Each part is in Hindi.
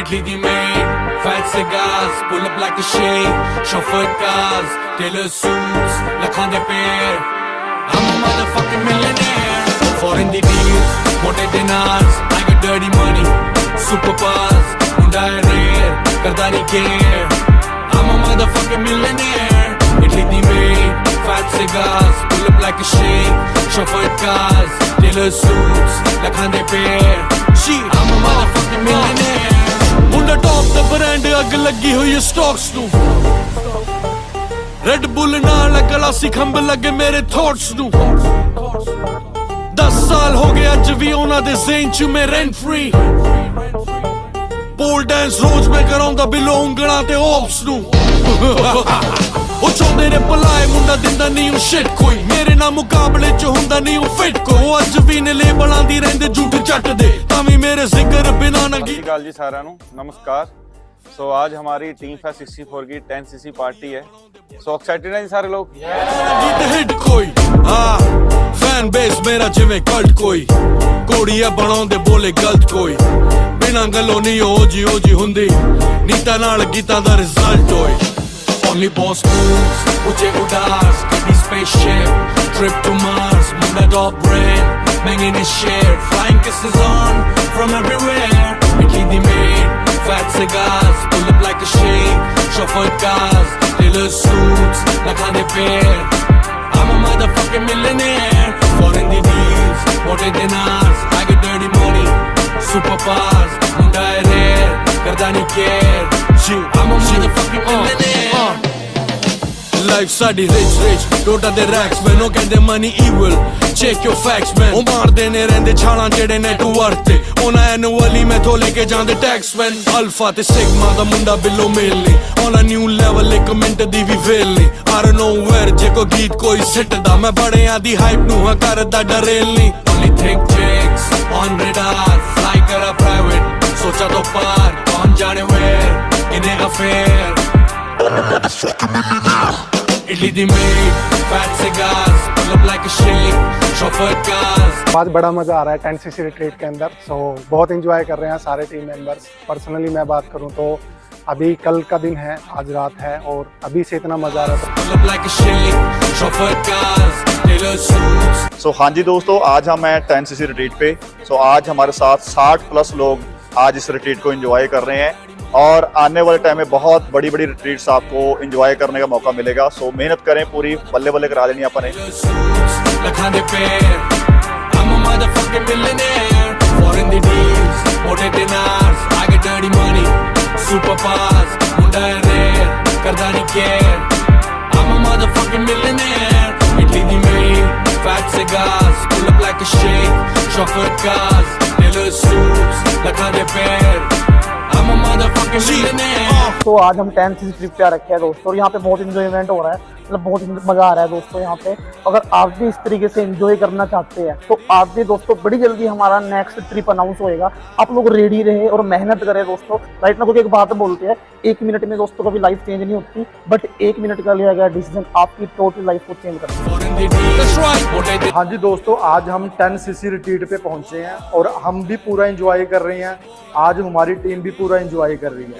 Italy the maid, fat cigars, pull up like a shade, chauffeured cars, tailor suits, lakhan de pair. I'm a motherfucking millionaire. Foreign the deals, mote dinars, I got dirty money, super buzz, hunda hai rare, karda nahi care. I'm a motherfucking millionaire. Italy the maid, fat cigars, pull up like a shade, chauffeured cars, tailor suits, lakhan de pair. I'm a motherfucking millionaire. Munda top the brand अग लगी हुई स्टॉक्स नू रेड बुल नाल गलासी खंब लगे मेरे थॉट्स नू 10 साल हो गए अज भी उन्हां दे ज़हन च मैं रेंट फ्री पोल डांस रोज मैं करांदा बिलो उंगलां ते ऑप्स नू ਉਹ ਚਾਹੁੰਦੇ ਨੇ ਭਲਾਏ ਮੁੰਡਾ ਦਿੰਦਾ ਨਹੀਂ ਉਹ ਸ਼ਿਟ ਕੋਈ ਮੇਰੇ ਨਾਲ ਮੁਕਾਬਲੇ ਚ ਹੁੰਦਾ ਨਹੀਂ ਉਹ ਫਿੱਟ ਕੋ ਅੱਜ ਵੀ ਨੇ ਲੇਬਲਾਂ ਦੀ ਰਹਿੰਦੇ ਝੂਠ ਚੱਟਦੇ ਤਾਂ ਵੀ ਮੇਰੇ ਜ਼ਿਕਰ ਬਿਨਾ ਨਗੀ ਗੱਲ ਜੀ ਸਾਰਿਆਂ ਨੂੰ ਨਮਸਕਾਰ सो आज हमारी टीम फैस 64 की 10cc पार्टी है सो एक्साइटेड हैं सारे लोग हिट कोई फैन बेस मेरा जिवें कल्ट कोई कोड़िया बनाउंदे बोले गलत कोई बिना गल्लों नहीं ओ जी हुंदी नीता नाल गीतां दा रिजल्ट होए Only boss moves, uje udas, baby spaceship, trip to Mars, munda top brand, banging his share, flying kisses on from everywhere. Italy the maid, fat cigars, pull up like a shade, chauffeured cars, tailor suits, lakhan de pair. I'm a motherfucking millionaire, foreign the deals, mote dinars, I get dirty money, super bars, munda hai rare, karda nahi care. I'm a motherfucking millionaire. Life ਸਾਡੀ rich ਟੋਟਾ ਦੇ ਰੈਕਸ ਮੈਨੂੰ ਕਹਿੰਦੇ money evil check your facts man ਉਹ ਮਾਰਦੇ ਨੇ ਰਹਿੰਦੇ ਛਾਲਾਂ ਜਿਹੜੇ ਨੈਟਵਰਕ ਤੇ ਉਹਨਾਂ ਐਨੂਅਲੀ ਮੈਥੋਂ ਲੈ ਕੇ ਜਾਂਦੇ ਟੈਕਸ ਮੈਨ ਅਲਫਾ ਤੇ ਸਿਗਮਾ ਦਾ ਮੁੰਡਾ ਬਿਲੋ ਮੇਲ ਨੇ ਉਹਨਾਂ ਨਿਊ ਲੈਵਲ ਇੱਕ ਮਿੰਟ ਦੀ ਵੀ ਵੇਲ ਨੇ I don't know where ਜੇ ਕੋ ਗੀਤ ਕੋਈ ਸਿੱਟਦਾ ਮੈਂ ਬੜਿਆਂ ਦੀ ਹਾਈਪ ਨੂੰ ਹਾਂ ਕਰਦਾ ਡਰੇਲ ਨਹੀਂ only think chicks on radar fly ਕਰਾ private ਸੋਚਾ ਤੋਂ ਪਾਰ ਕੌਣ ਜਾਣੇ where ਕਿਨੇ affair Italy the maid, fat cigars, pull up like a shake, chauffeured cars. बहुत बड़ा मज़ा आ रहा है 10cc रिट्रीट के अंदर सो बहुत एंजॉय कर रहे हैं सारे टीम मेंबर्स पर्सनली मैं बात करूं तो अभी कल का दिन है आज रात है और अभी से इतना मज़ा आ रहा है Pull up like a shake, chauffeured cars, tailor suits. सो हाँ जी दोस्तों आज हम हैं 10cc रिट्रीट पे सो आज हमारे साथ 60+ लोग आज इस रिट्रीट को एंजॉय कर रहे हैं और आने वाले टाइम में बहुत बड़ी रिट्रीट्स आपको एंजॉय करने का मौका मिलेगा सो मेहनत करें पूरी बल्ले बल्ले करा लेनी अपन तो आज हम 10cc ट्रिप पे आ रखे हैं दोस्तों और यहाँ पे बहुत इंजॉयमेंट हो रहा है मतलब बहुत मजा आ रहा है दोस्तों यहाँ पे अगर आप भी इस तरीके से एंजॉय करना चाहते हैं तो आप भी दोस्तों बड़ी जल्दी हमारा नेक्स्ट ट्रिप अनाउंस होएगा आप लोग रेडी रहे और मेहनत करें दोस्तों राइट ना क्योंकि एक बात बोलते हैं 1 मिनट में दोस्तों कभी लाइफ चेंज नहीं होती बट 1 मिनट का लिया गया डिसीजन आपकी टोटल लाइफ को चेंज करता है। हाँ जी दोस्तों आज हम 10cc रिट्रीट पे पहुंचे हैं और हम भी पूरा एंजॉय कर रहे हैं आज हमारी टीम भी पूरा एंजॉय कर रही है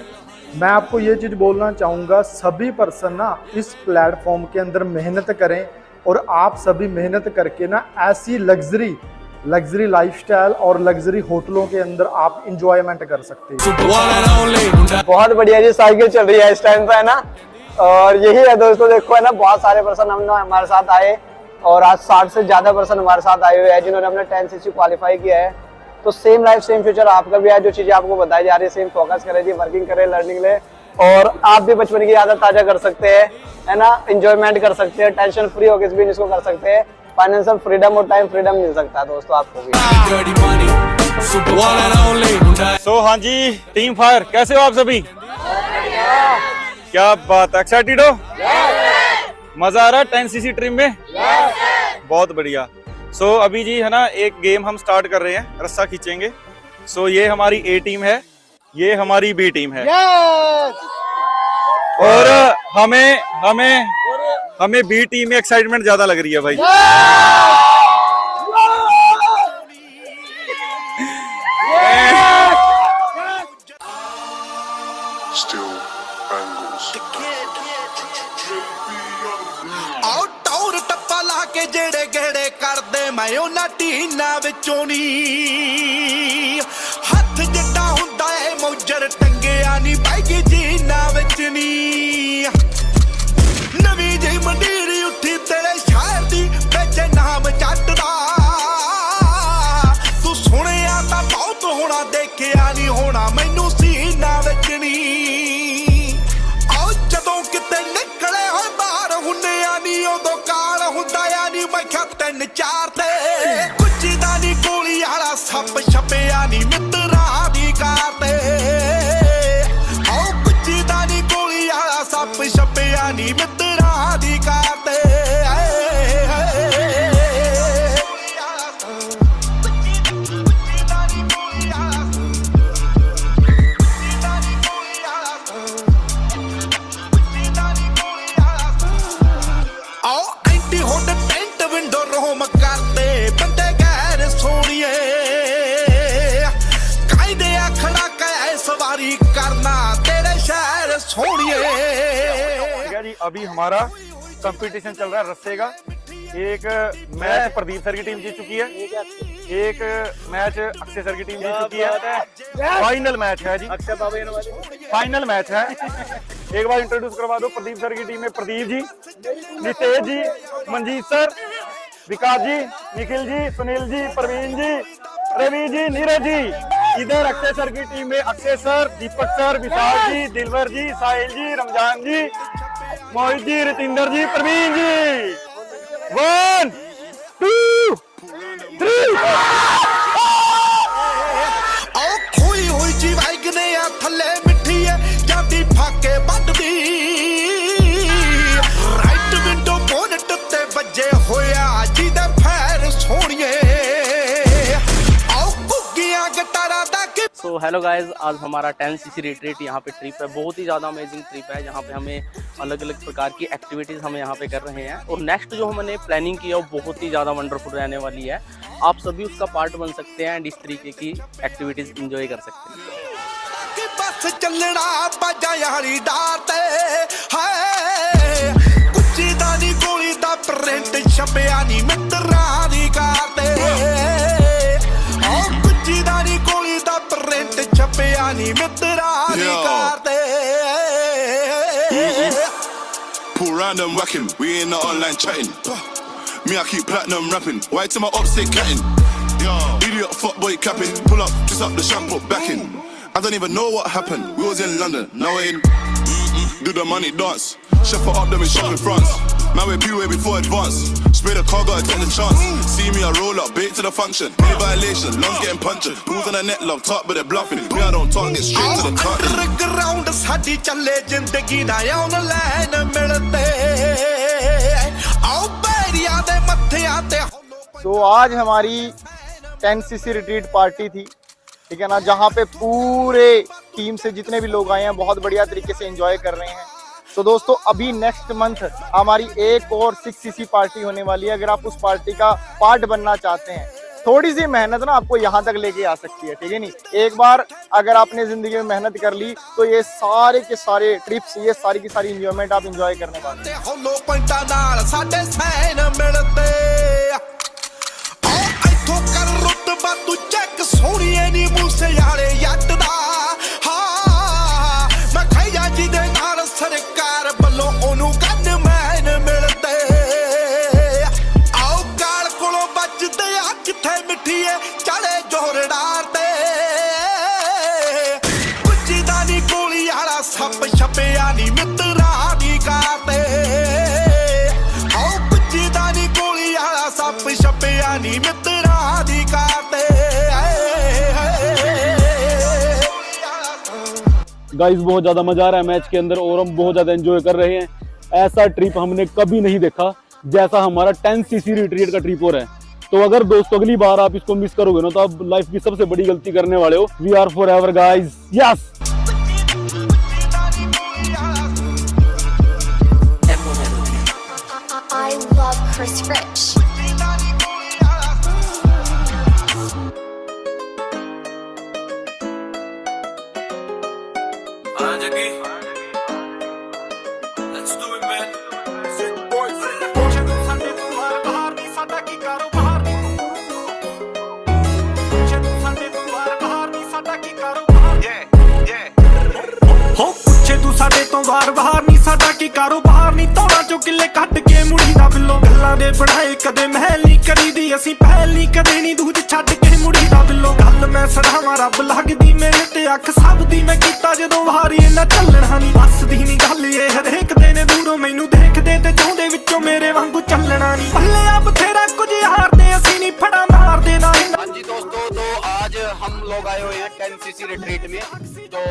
मैं आपको ये चीज़ बोलना चाहूँगा सभी पर्सन ना इस प्लेटफॉर्म के अंदर मेहनत करें और आप सभी मेहनत करके ना ऐसी लग्जरी लाइफस्टाइल और लग्जरी होटलों के अंदर आप इंजॉयमेंट कर सकते हैं। बहुत बढ़िया जी साइकिल चल रही है इस टाइम पे है ना और यही है दोस्तों देखो है ना बहुत सारे पर्सन हम हमारे साथ आए और आज 60 से ज्यादा पर्सन हमारे साथ आए हुए हैं जिन्होंने अपने 10cc क्वालिफाई किया है तो सेम लाइफ सेम फ्यूचर आपका भी है जो चीजें आपको बताई जा रही है सेम फोकस करें जी वर्किंग करें लर्निंग ले और आप भी बचपन की आदत ताजा कर सकते हैं है ना एंजॉयमेंट कर सकते हैं टेंशन फ्री होकर इस बिजनेस को कर सकते हैं फाइनेंशियल फ्रीडम और टाइम फ्रीडम मिल सकता है दोस्तों आपको भी। सो हाँ जी टीम फायर कैसे हो आप सभी क्या बात एक्साइटेड हो मजा आ रहा है 10cc ट्रिप में बहुत बढ़िया सो अभी जी है ना एक गेम हम स्टार्ट कर रहे हैं रस्सा खींचेंगे सो ये हमारी A टीम है ये हमारी B टीम है और हमें B टीम में एक्साइटमेंट ज्यादा लग रही है भाई ਕੇ ਜਿਹੜੇ ਗੇੜੇ ਕਰਦੇ ਮੈਂ ਉਹਨਾਂ ਟੀਨਾਂ ਵਿੱਚੋਂ ਨੀ ਹੱਥ ਜਿੱਡਾ ਹੁੰਦਾ ਏ ਮੌਜਰ ਟੰਗਿਆ ਨੀ ਬਾਈ ਜੀਨਾਂ ਵਿੱਚ ਨੀ ਨਵੀਂ ਜਿਹੀ ਮੰਡੀਰ ਉੱਠੀ ਤੇਰੇ ਸ਼ਹਿਰ ਦੀ ਵਿੱਚ ਨਾਮ ਜੱਟ ਦਾ ਤੂੰ ਸੁਣਿਆ ਤਾਂ ਬਹੁਤ ਹੋਣਾ ਦੇਖਿਆ ਨੀ ਹੋਣਾ ਮੈਨੂੰ ਸੀਨਾ ਵਿੱਚ ਨੀ ਆਓ ਜਦੋਂ ਕਿਤੇ ਨਿਕਲੇ ਹੋਏ ਬਾਹਰ ਹੁੰਦੇ ਆ ਨੀ ਉਦੋਂ ਕਾਲ ਹੁੰਦਾ ਆ ਨੀ ਮੈਂ ਕਿਹਾ 3-4 ਤੇ ਕੁੱਚੀ ਦਾ ਨੀ ਗੋਲੀ ਵਾਲਾ ਸੱਪ ਛਪਿਆ ਨੀ ਮਿੱਤਰਾਂ ਦੀ ਕਾਰ ਤੇ ਆਓ ਕੁੱਚੀ ਦਾ ਨੀ ਗੋਲੀ ਵਾਲਾ ਸੱਪ ਛਪਿਆ ਨੀ ਮਿੱਤਰਾਂ ਦੀ ਕਾਰ ਤੇ ਆਓ ਐਂਟੀ ਹੁੱਡ ਟੈਂਟ ਵਿੰਡੋ ਰੋਮ ਕਰਦੇ ਬੰਦੇ ਗੈਰ ਸੋਣੀਏ ਕਾਇਦੇ ਆ ਖੜਾ ਕੈ ਸਵਾਰੀ ਕਰਨਾ तेरे शहर सोनिए। ठीक है जी, अभी हमारा कंपटीशन चल रहा है रस्से का। एक मैच प्रदीप सर की टीम जीत चुकी है, एक मैच अक्षय सर की टीम जीत चुकी है। फाइनल मैच है जी, फाइनल मैच है। एक बार इंट्रोड्यूस करवा दो प्रदीप सर की टीम में प्रदीप जी, नितेश जी, मंजीत सर, विकास जी, निखिल जी, सुनील जी, प्रवीण जी, रवि जी, नीरज जी। इधर अक्षय सर की टीम में अक्षय सर, दीपक सर, विशाल जी, दिलवर जी, साहिल जी, रमजान जी, मोहित जी, रितिंदर जी, प्रवीण जी। 1 2 3 आओ खोई हुई जी वाइगने आ थल्ले मिठी है जाती फाके बददी राइट विंडो बोनट ते बजे होया जी दे फैर सोनिए आओ कुगियां गटारा दा कि सो हेलो गाइस, आज हमारा 10cc रिट्रीट यहाँ पे ट्रिप है। बहुत ही ज़्यादा अमेजिंग ट्रिप है जहाँ पे हमें अलग अलग प्रकार की एक्टिविटीज़ हम यहाँ पे कर रहे हैं और नेक्स्ट जो हमने प्लानिंग की है वो बहुत ही ज़्यादा वंडरफुल रहने वाली है। आप सभी उसका पार्ट बन सकते हैं एंड इस तरीके की एक्टिविटीज़ इंजॉय कर सकते हैं। कि बस चलना बाजा यारी डाते हाय कुच्ची दानी गोली दा प्रिंट छपया नी मित्रा दी गाते ओ कुच्ची दानी गोली दा प्रिंट छपया नी मित्रा दी गाते Pull round and whacking, we in the online chatting. Me, I keep platinum rapping. Why to my ops they catting? Idiot fuckboy capping. Pull up, just up the shampoo back in. I don't even know what happened. We was in London, now we're in. Do the money dance. Chef it up, them in shop in France. Man, we're P-way before advance. Spray the car, gotta take the chance. See me, I roll up, bait to the function. Any violation, lungs getting punctured. Who's on the net, love, talk, but they're bluffing. Me, I don't talk, get straight to the cut. Ground साडी चले जिंदगी ना ऑनलाइन मिलते आओ बैरिया दे मत्थिया ते तो आज हमारी 10cc रिट्रीट पार्टी थी, ठीक है ना, जहाँ पे पूरे टीम से जितने भी लोग आए हैं बहुत बढ़िया तरीके से एंजॉय कर रहे हैं। तो दोस्तों अभी नेक्स्ट मंथ हमारी एक और 6cc पार्टी होने वाली है। अगर आप उस पार्टी का पार्ट बनना चाहते हैं, थोड़ी सी मेहनत ना आपको यहाँ तक लेके आ सकती है, ठीक है नहीं। एक बार अगर आपने जिंदगी में मेहनत कर ली तो ये सारे के सारे ट्रिप्स, ये सारी की सारी इंजॉयमेंट आप इंजॉय करने वाले हैं। होलो पंटा नाल साडे सैन मिलते आओ इथों कर रुतबा तू चेक सोहणीए नी मूसे याले यट दा हां मैं खैया जी दे नाल सरकार ਵੱਲੋਂ ਉਹਨੂੰ ਗੰਨ ਮੈਨ ਮਿਲते आओ ਕਾਲ ਕੋਲੋਂ ਬਚਦੇ ਆ ਕਿੱਥੇ ਮਿੱਠੀਏ ਚਲੇ ਜੋਰਦਾਰ ਤੇ ਕੁੱਚੀ ਦਾ ਨੀ ਗੋਲੀ ਵਾਲਾ ਸੱਪ ਛਪਿਆ ਨੀ ਮਿੱਤਰਾਂ ਦੀ ਕਾਰ ਤੇ ਆਓ ਕੁੱਚੀ ਦਾ ਨੀ ਗੋਲੀ ਵਾਲਾ ਸੱਪ ਛਪਿਆ ਨੀ ਮਿੱਤਰਾਂ ਦੀ ਕਾਰ ਤੇ गाइस बहुत ज़्यादा मज़ा आ रहा है मैच के अंदर और हम बहुत ज़्यादा एंजॉय कर रहे हैं। ऐसा ट्रिप हमने कभी नहीं देखा जैसा हमारा 10cc रिट्रीट का ट्रिप हो रहा है। तो अगर दोस्तों अगली बार आप इसको मिस करोगे ना तो आप लाइफ की सबसे बड़ी गलती करने वाले हो। We are forever guys, yes. I love Chris Rich. Let's do it, man. Sick boy, sick boy. ਹੋ ਪੁੱਛੇ ਤੂੰ ਸਾਡੇ ਤੋਂ ਵਾਰ-ਵਾਰ ਨਹੀਂ ਸਾਡਾ ਕੀ ਕਾਰੋਬਾਰ ਨਹੀਂ ਤੋੜਾ ਚੋਂ ਕਿੱਲੇ ਕੱਢ ਕੇ ਮੁੜੀ ਦਾ ਬਿੱਲੋ ਗੱਲਾਂ ਦੇ ਬਣਾਏ ਕਦੇ ਮਹਿਲ ਨਹੀਂ ਕਰੀਦੀ ਅਸੀਂ ਪਹਿਲ ਨਹੀਂ ਕਦੇ ਨਹੀਂ ਦੂਜ ਛੱਡ ਕੇ ਮੁੜੀ ਦਾ ਬਿੱਲੋ ਗੱਲ ਮੈਂ ਸੜਾਵਾਂ ਰੱਬ ਲੱਗਦੀ ਮੇਰੇ ਤੇ ਅੱਖ ਸਭ ਦੀ ਮੈਂ ਕੀਤਾ ਜਦੋਂ ਵਾਰੀ ਇਹਨਾਂ ਚੱਲਣਾ ਨਹੀਂ ਵੱਸਦੀ ਨਹੀਂ ਗੱਲ ਇਹ ਹਰੇਕ ਦੇ ਨੇ ਦੂਰੋਂ ਮੈਨੂੰ ਦੇਖਦੇ ਤੇ ਚਾਹੁੰਦੇ ਵਿੱਚੋਂ ਮੇਰੇ ਵਾਂਗੂ ਚੱਲਣਾ ਨਹੀਂ ਭੱਲੇ ਆ ਬਥੇਰਾ ਕੁਝ ਹਾਰਦੇ ਅਸੀਂ ਨਹੀਂ ਫੜਾ ਮਾਰਦੇ ਨਾ हाँ जी दोस्तों, तो आज हम लोग आए हुए हैं 10cc रिट्रीट में। तो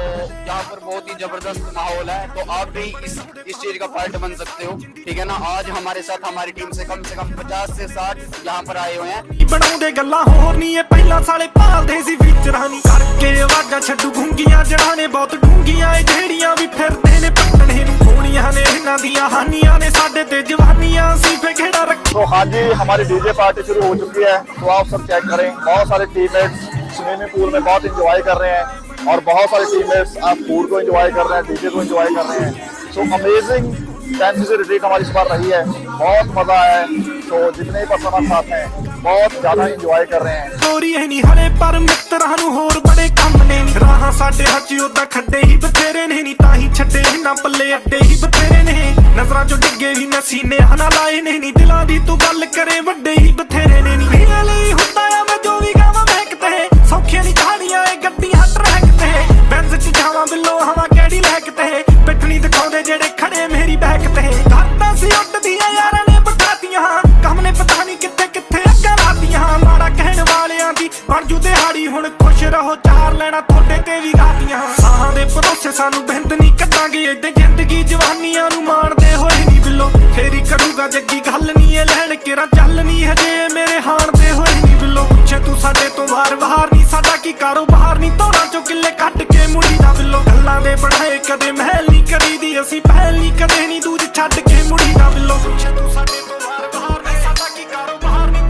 यहाँ पर बहुत ही जबरदस्त माहौल है, तो आप भी इस चीज का पार्ट बन सकते हो, ठीक है ना। आज हमारे साथ हमारी टीम से कम 50 से 60 यहाँ पर आए हुए हैं। ਬਣਾਉਂਦੇ ਗੱਲਾਂ ਹੋਰ ਨਹੀਂ ਇਹ ਪਹਿਲਾਂ ਸਾਲੇ ਭਾਲਦੇ ਸੀ ਫੀਚਰਾਂ ਨਹੀਂ ਕਰਕੇ ਆਵਾਜ਼ਾਂ ਛੱਡੂ ਗੁੰਗੀਆਂ ਜੜਾਂ ਨੇ ਬਹੁਤ ਡੂੰਗੀਆਂ ਇਹ ਜਿਹੜੀਆਂ ਵੀ ਫਿਰਦੇ ਨੇ ਪੱਟਣੇ ਨੂੰ ਹੋਣੀਆਂ ਨੇ ਇਹਨਾਂ ਦੀਆਂ ਹਾਨੀਆਂ ਨੇ ਸਾਡੇ ਤੇ ਜਵਾਨੀਆਂ ਅਸੀਂ ਫੇ ਖੇੜਾ ਰੱਖ तो हाँ जी, हमारी डीजे पार्टी शुरू हो चुकी है। तो आप सब चेक करें, बहुत सारे टीममेट्स स्विमिंग पूल में बहुत इंजॉय कर रहे हैं और बहुत सारे टीममेट्स आप फूड को इंजॉय कर रहे हैं, डीजे को इंजॉय कर रहे हैं। सो अमेजिंग 10cc रिट्रीट हमारी इस बार रही है, बहुत मजा आया है। तो जितने भी पर्सन साथ हैं बहुत ज्यादा इंजॉय कर रहे हैं। ਚੋਰੀ ਹੈ ਨਹੀਂ ਹਲੇ ਪਰ ਮਿੱਤਰਾਂ ਨੂੰ ਹੋਰ ਬੜੇ ਕੰਮ ਨੇ ਨੀ ਰਾਹਾਂ ਸਾਡੇ ਹੱਥ ਉਦਾਂ ਖੱਡੇ ਹੀ ਬਥੇਰੇ ਨੇ ਨਹੀਂ ਤਾਂ ਹੀ ਛੱਡੇ ਨਾ ਪੱਲੇ ਅੱਡੇ ਹੀ ਬਥੇਰੇ ਨੇ ਨਜ਼ਰਾਂ ਚੋਂ ਡਿੱਗੇ ਵੀ ਨਾ ਸੀਨੇ ਹਨਾ ਲਾਏ ਨੇ ਨਹੀਂ ਦਿਲਾਂ ਦੀ ਤੂੰ ਗੱਲ ਕਰੇ ਵੱਡੇ ਹੀ ਬਥੇਰੇ ਨੇ ਨਹੀਂ ਮੇਰੇ ਲਈ ਹੁੰਦਾ ਆ ਮੈਂ ਜੋ ਵੀ ਗਾਵਾਂ ਮਹਿਕਤੇ ਸੌਖੀਆਂ ਨਹੀਂ ਕਹਾਣੀਆਂ ਇਹ ਗੱਡੀਆਂ ਟਰੈਕ ਤੇ ਬੈਂਜ਼ ਚ ਜਾਵਾਂ ਬਿੱਲੋ ਹਵਾ ਕਿਹੜੀ ਲੈਕ ਤੇ ਪਿੱਠਣੀ ਦਿਖਾਉਂਦੇ ਜਿਹੜੇ ਖੜੇ ਮੇਰੀ ਬੈਕ ਤੇ ਘਾਟਾਂ ਸੀ ਉੱਡਦੀਆਂ ਯਾਰਾਂ ਨੇ ਬਖਾਤੀਆਂ ਕੰਮ ਨੇ ਪਤਾ ਨਹੀਂ ਕਿੱਥੇ ਕਿੱਥੇ ਅੱਗਾ ਲਾਤੀਆਂ ਮਾੜਾ ਕਹਿਣ ਵਾਲਿਆਂ ਦੀ ਬਣ ਜੂ ਦਿਹਾੜੀ ਹੁਣ ਖੁਸ਼ ਰਹੋ ਚਾਰ ਲੈਣਾ ਤੁਹਾਡੇ ਤੇ ਵੀ ਗਾਤੀਆਂ ਸਾਹਾਂ ਦੇ ਭਰੋਸੇ ਸਾਨੂੰ ਬਿੰਦ ਨਹੀਂ ਕੱਢਾਂਗੇ ਏਦਾਂ ਜ਼ਿੰਦਗੀ ਜਵਾਨੀਆਂ ਨੂੰ ਮਾਣਦੇ ਹੋਏ ਨਹੀਂ ਬਿੱਲੋ ਫੇਰੀ ਕਰੂਗਾ ਜੱਗੀ ਗੱਲ ਨਹੀਂ ਇਹ ਲੈਣ ਕਿਰਾਂ ਚੱਲ ਨਹੀਂ ਹਜੇ ਮੇਰੇ ਹਾਣ ਦੇ ਹੋਏ ਨਹੀਂ ਬਿੱਲੋ ਪੁੱਛੇ ਤੂੰ ਸਾਡੇ ਤੋਂ ਵਾਰ-ਵਾਰ ਨਹੀਂ ਸਾਡਾ ਕੀ ਕਾਰੋਬਾਰ ਨਹੀਂ ਤੋੜਾਂ ਚੋਂ ਕਿੱਲੇ ਕੱਢ ਕੇ ਮੁੜੀ ਦਾ ਬਿੱਲੋ ਗੱਲਾਂ ਦੇ ਬਣਾਏ ਕਦੇ ਮਹਿਲ ਨਹੀਂ ਕਰੀਦੀ ਅਸੀਂ ਪਹਿਲ ਨਹੀਂ ਕਦੇ ਨਹੀਂ ਦੂਜ ਛੱਡ ਕੇ ਮੁੜੀ ਦਾ ਬਿੱਲੋ ਪੁੱਛੇ ਤੂੰ ਸਾਡੇ ਤੋਂ ਵਾਰ-ਵਾਰ ਨਹੀਂ ਸਾਡਾ ਕੀ ਕਾਰੋਬਾਰ ਨਹੀਂ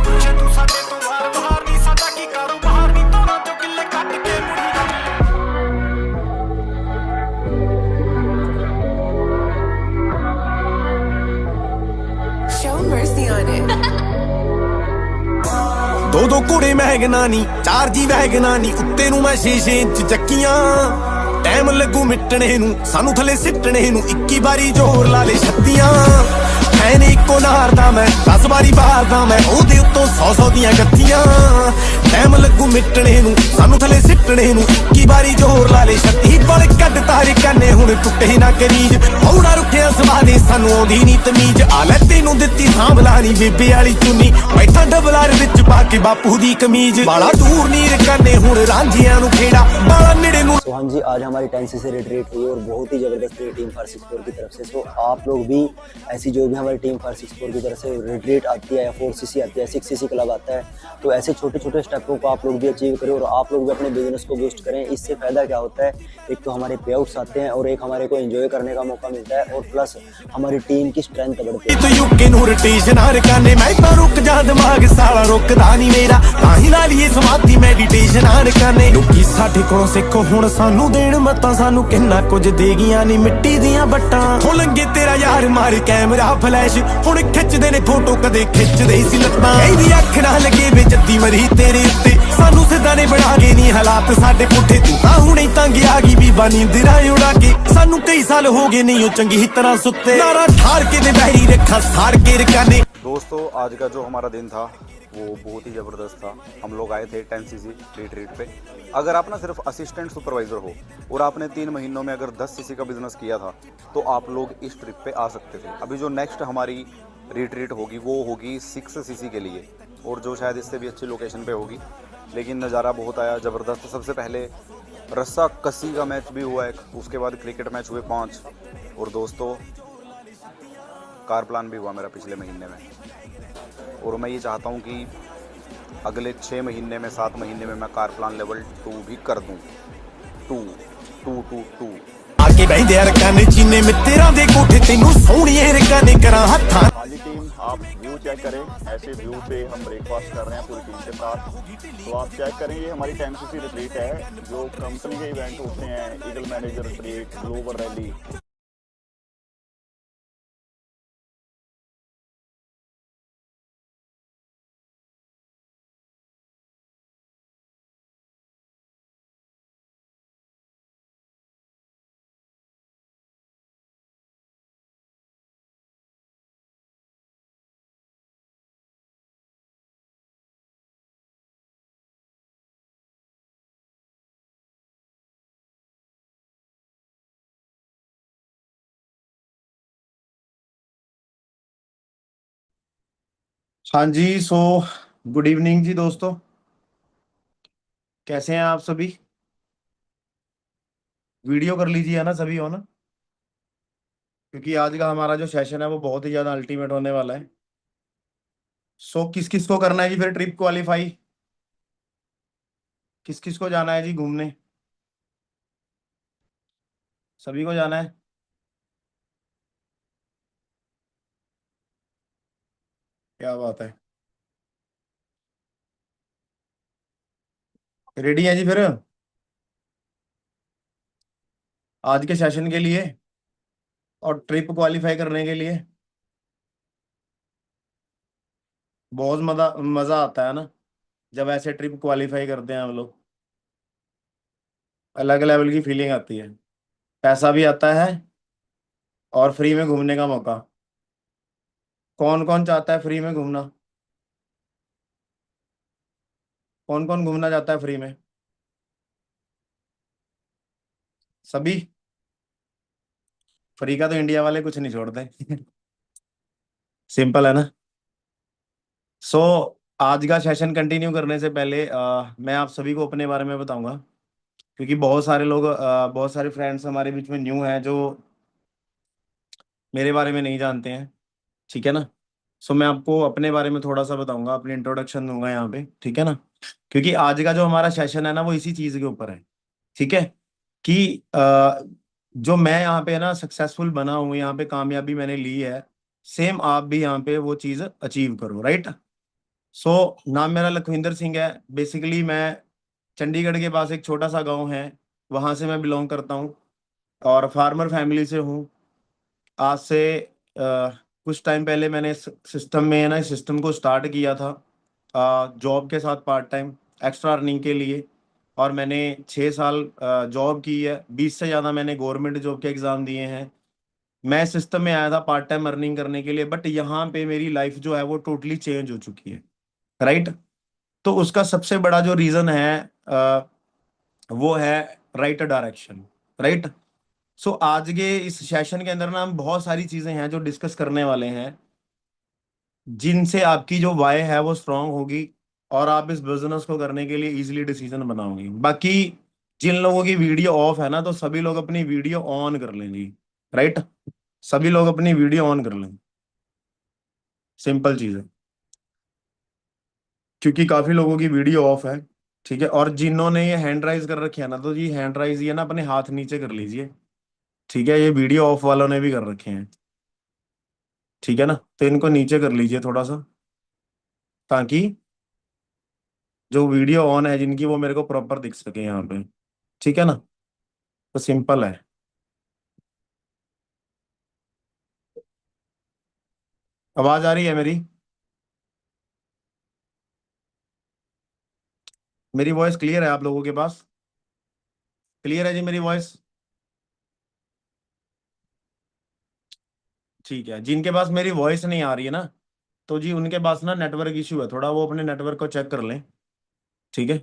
ਪੁੱਛੇ ਤੂੰ ਸਾਡੇ ਤੋਂ ਵਾਰ-ਵਾਰ ਨਹੀਂ ਸਾਡਾ ਕੀ ਕਾਰੋਬਾਰ ਨਹੀਂ ਤੋੜਾਂ ਚੋਂ ਕਿੱਲੇ ਕੱਢ ਕੇ ਮੁੜੀ ਦਾ Show mercy on it. ਦੋ ਘੋੜੇ ਮਹਿਗਨਾ ਨੀ 4G ਵੈਗਨਾ ਨੀ ਉੱਤੇ ਨੂੰ ਮੈਂ 6 ਇੰਚ ਚੱਕੀਆਂ ਟਾਈਮ ਲੱਗੂ ਮਿਟਣੇ ਨੂੰ ਸਾਨੂੰ ਥੱਲੇ ਸਿੱਟਣੇ ਨੂੰ 21 ਵਾਰੀ ਜ਼ੋਰ ਲਾ ਲੈ ਛੱਤੀਆਂ ਐਨ ਇੱਕੋ ਨਾਰਦਾ ਮੈਂ 10 ਵਾਰੀ ਬਾਰਦਾ ਮੈਂ ਉਹਦੇ ਉੱਤੋਂ 100 ਦੀਆਂ ਗੱਤੀਆਂ ਟਾਈਮ ਲੱਗੂ ਮਿਟਣੇ ਨੂੰ ਸਾਨੂੰ ਥੱਲੇ ਸਿੱਟਣੇ ਨੂੰ 21 ਵਾਰੀ ਜ਼ੋਰ ਲਾ ਲੈ ਛੱਤੀ ਬਲ ਕੱਢ ਤਾਰੇ ਕੰਨੇ ਹੁਣ ਟੁੱਟੇ ਨਾ ਕਰੀਜ ਹੌੜਾ ਰੁੱਠਿਆ ਸਵਾਦੇ ਸਾਨੂੰ ਆਉਂਦੀ ਨੀ ਤਮੀਜ਼ ਆ ਲੈ ਤੈਨੂੰ ਦਿੱਤੀ ਸਾਂਭਲਾ ਨੀ ਬੇਬੇ ਵਾਲੀ ਚੁੰਨੀ ਬੈਠਾ ਡਬਲਾਰ ਵਿੱਚ ਪਾ ਕੇ ਬਾਪੂ ਦੀ ਕਮੀਜ਼ ਬਾਲਾ ਦੂਰ ਨੀਰ ਕੰਨੇ ਹੁਣ ਰਾਂਝਿਆਂ ਨੂੰ ਖੇੜਾ ਬਾਲਾ ਨੇੜੇ ਨੂੰ तो हाँ जी, आज हमारी 10cc रिट्रीट हुई और बहुत ही ज़बरदस्त रही टीम 464 की तरफ से। तो आप लोग भी ऐसी जो भी हमारी टीम 464 की तरफ से रिट्रीट आती है, 4cc आती है, 6cc क्लब आता है, तो ऐसे छोटे छोटे स्टेपों को आप लोग भी अचीव करें और आप लोग भी अपने बिजनेस को बूस्ट करें। इससे फ़ायदा क्या होता है, एक तो हमारे पे आउट्स आते हैं और एक हमारे को एंजॉय करने का मौका मिलता है और प्लस हमारी टीम की स्ट्रेंथ बढ़ती है। तो यूके नूर रोटेशन हर काने मैं तो रुक जा दिमाग साला रुकदा नहीं मेरा ताही ला लिए समाधि मेडिटेशन हर काने लोकी साडे कोलों सिੱਖੋ ਹੁਣ ਸਾਨੂੰ ਦੇਣ ਮਤਾਂ ਸਾਨੂੰ ਕਿੰਨਾ ਕੁਝ ਦੇ ਗਈਆਂ ਨੀ ਮਿੱਟੀ ਦੀਆਂ ਬੱਟਾਂ ਹੋ ਲੰਗੇ ਤੇਰਾ ਯਾਰ ਮਾਰ ਕੈਮਰਾ ਫਲੈਸ਼ ਹੁਣ ਖਿੱਚਦੇ ਨੇ ਫੋਟੋ ਕਦੇ ਖਿੱਚਦੇ ਸੀ ਲੱਤਾਂ ਇਹਦੀ ਅੱਖ ਨਾ ਲੱਗੇ ਵੇ ਜੱਦੀ ਮਰੀ ਤੇਰੇ ਉੱਤੇ ਸਾਨੂੰ ਸਿੱਧਾ ਨੇ ਬਣਾ ਕੇ ਨਹੀਂ ਹਾਲਾਤ ਸਾਡੇ ਪੁੱਠੇ ਤੂੰ ਤਾਂ ਹੁਣੇ ਤੰਗ ਆ ਗਈ ਬੀਬਾ ਨੀਂਦਰਾਂ ਉਡਾ ਕੇ ਸਾਨੂੰ ਕਈ ਸਾਲ ਹੋ ਗਏ ਨਹੀਂ ਉਹ ਚੰਗੀ ਤਰ੍ਹਾਂ ਸੁੱਤੇ ਨਾਰਾ ਠਾਰ ਕੇ ਤੇ ਬਹਿਰੀ ਰੱਖਾਂ ਸਾੜ ਕੇ ਰਕਾਨੇ। दोस्तों, आज का जो हमारा दिन था वो बहुत ही ज़बरदस्त था। हम लोग आए थे 10cc रिट्रीट पे। अगर आप ना सिर्फ असिस्टेंट सुपरवाइज़र हो और आपने 3 महीनों में अगर 10cc का बिजनेस किया था तो आप लोग इस ट्रिप पे आ सकते थे। अभी जो नेक्स्ट हमारी रिट्रीट होगी वो होगी 6cc के लिए और जो शायद इससे भी अच्छी लोकेशन पे होगी, लेकिन नज़ारा बहुत आया ज़बरदस्त। सबसे पहले रस्सा कस्सी का मैच भी हुआ एक, उसके बाद क्रिकेट मैच हुए 5 और दोस्तों कार प्लान भी हुआ मेरा पिछले महीने में और मैं ये चाहता हूँ कि अगले 6 महीने में 7 महीने में मैं कार प्लान लेवल 2 भी कर दूँ। 2 आके बहिंदे रकाने चीने मित्तरां दे कोठे तैनू सोहणीए रकाने करां हत्थां। हाँ जी टीम, आप व्यू चेक करें, ऐसे व्यू पे हम ब्रेकफास्ट कर रहे हैं पूरी टीम के साथ। तो आप चेक करें, ये हमारी 10cc रिट्रीट है जो कंपनी के इवेंट होते हैं, eagle manager retreat, global rally. हाँ जी। गुड इवनिंग जी दोस्तों। कैसे हैं आप सभी? वीडियो कर लीजिए, है ना, सभी हो ना? क्योंकि आज का हमारा जो सेशन है वो बहुत ही ज़्यादा अल्टीमेट होने वाला है। किस किस को करना है जी फिर ट्रिप क्वालिफाई? किस किस को जाना है जी घूमने? सभी को जाना है? क्या बात है। रेडी है जी फिर आज के सेशन के लिए और ट्रिप क्वालिफाई करने के लिए? बहुत मजा मजा आता है ना जब ऐसे ट्रिप क्वालिफाई करते हैं हम लोग। अलग लेवल की फीलिंग आती है। पैसा भी आता है और फ्री में घूमने का मौका। कौन कौन चाहता है फ्री में घूमना? कौन कौन घूमना चाहता है फ्री में? सभी? फ्री का तो इंडिया वाले कुछ नहीं छोड़ते। सिंपल है ना। सो आज का सेशन कंटिन्यू करने से पहले मैं आप सभी को अपने बारे में बताऊंगा। क्योंकि बहुत सारे लोग बहुत सारे फ्रेंड्स हमारे बीच में न्यू हैं जो मेरे बारे में नहीं जानते हैं। ठीक है ना। मैं आपको अपने बारे में थोड़ा सा बताऊंगा, अपनी इंट्रोडक्शन दूंगा यहाँ पे, ठीक है ना। क्योंकि आज का जो हमारा सेशन है ना वो इसी चीज़ के ऊपर है। ठीक है। कि जो मैं यहाँ पे ना सक्सेसफुल बना हूँ, यहाँ पे कामयाबी मैंने ली है, सेम आप भी यहाँ पे वो चीज़ अचीव करो, राइट। नाम मेरा लखविंदर सिंह है। बेसिकली मैं चंडीगढ़ के पास एक छोटा सा गांव है, वहाँ से मैं बिलोंग करता हूँ और फार्मर फैमिली से हूँ। आज से कुछ टाइम पहले मैंने सिस्टम में है ना इस सिस्टम को स्टार्ट किया था जॉब के साथ पार्ट टाइम एक्स्ट्रा अर्निंग के लिए। और मैंने 6 साल जॉब की है, 20 से ज़्यादा मैंने गवर्नमेंट जॉब के एग्ज़ाम दिए हैं। मैं सिस्टम में आया था पार्ट टाइम अर्निंग करने के लिए, बट यहाँ पे मेरी लाइफ जो है वो टोटली चेंज हो चुकी है, राइट। तो उसका सबसे बड़ा जो रीज़न है वो है राइट डायरेक्शन, राइट। आज के इस सेशन के अंदर ना हम बहुत सारी चीज़ें हैं जो डिस्कस करने वाले हैं, जिनसे आपकी जो वाय है वो स्ट्रांग होगी और आप इस बिजनेस को करने के लिए इजीली डिसीजन बनाओगे। बाकी जिन लोगों की वीडियो ऑफ है ना, तो सभी लोग अपनी वीडियो ऑन कर लें जी, राइट। सभी लोग अपनी वीडियो ऑन कर लें। सिंपल चीज़ है। क्योंकि काफ़ी लोगों की वीडियो ऑफ है। ठीक है। और जिन्होंने ये हैंड राइज कर रखे है ना, तो जी हैंड राइज ये ना अपने हाथ नीचे कर लीजिए। ठीक है। ये वीडियो ऑफ वालों ने भी कर रखे हैं। ठीक है ना। तो इनको नीचे कर लीजिए थोड़ा सा, ताकि जो वीडियो ऑन है जिनकी वो मेरे को प्रॉपर दिख सके यहाँ पे। ठीक है ना। तो सिंपल है। आवाज आ रही है मेरी? मेरी वॉइस क्लियर है आप लोगों के पास? क्लियर है जी मेरी वॉइस? ठीक है। जिनके पास मेरी वॉइस नहीं आ रही है ना, तो जी उनके पास ना नेटवर्क इशू है थोड़ा, वो अपने नेटवर्क को चेक कर लें। ठीक है।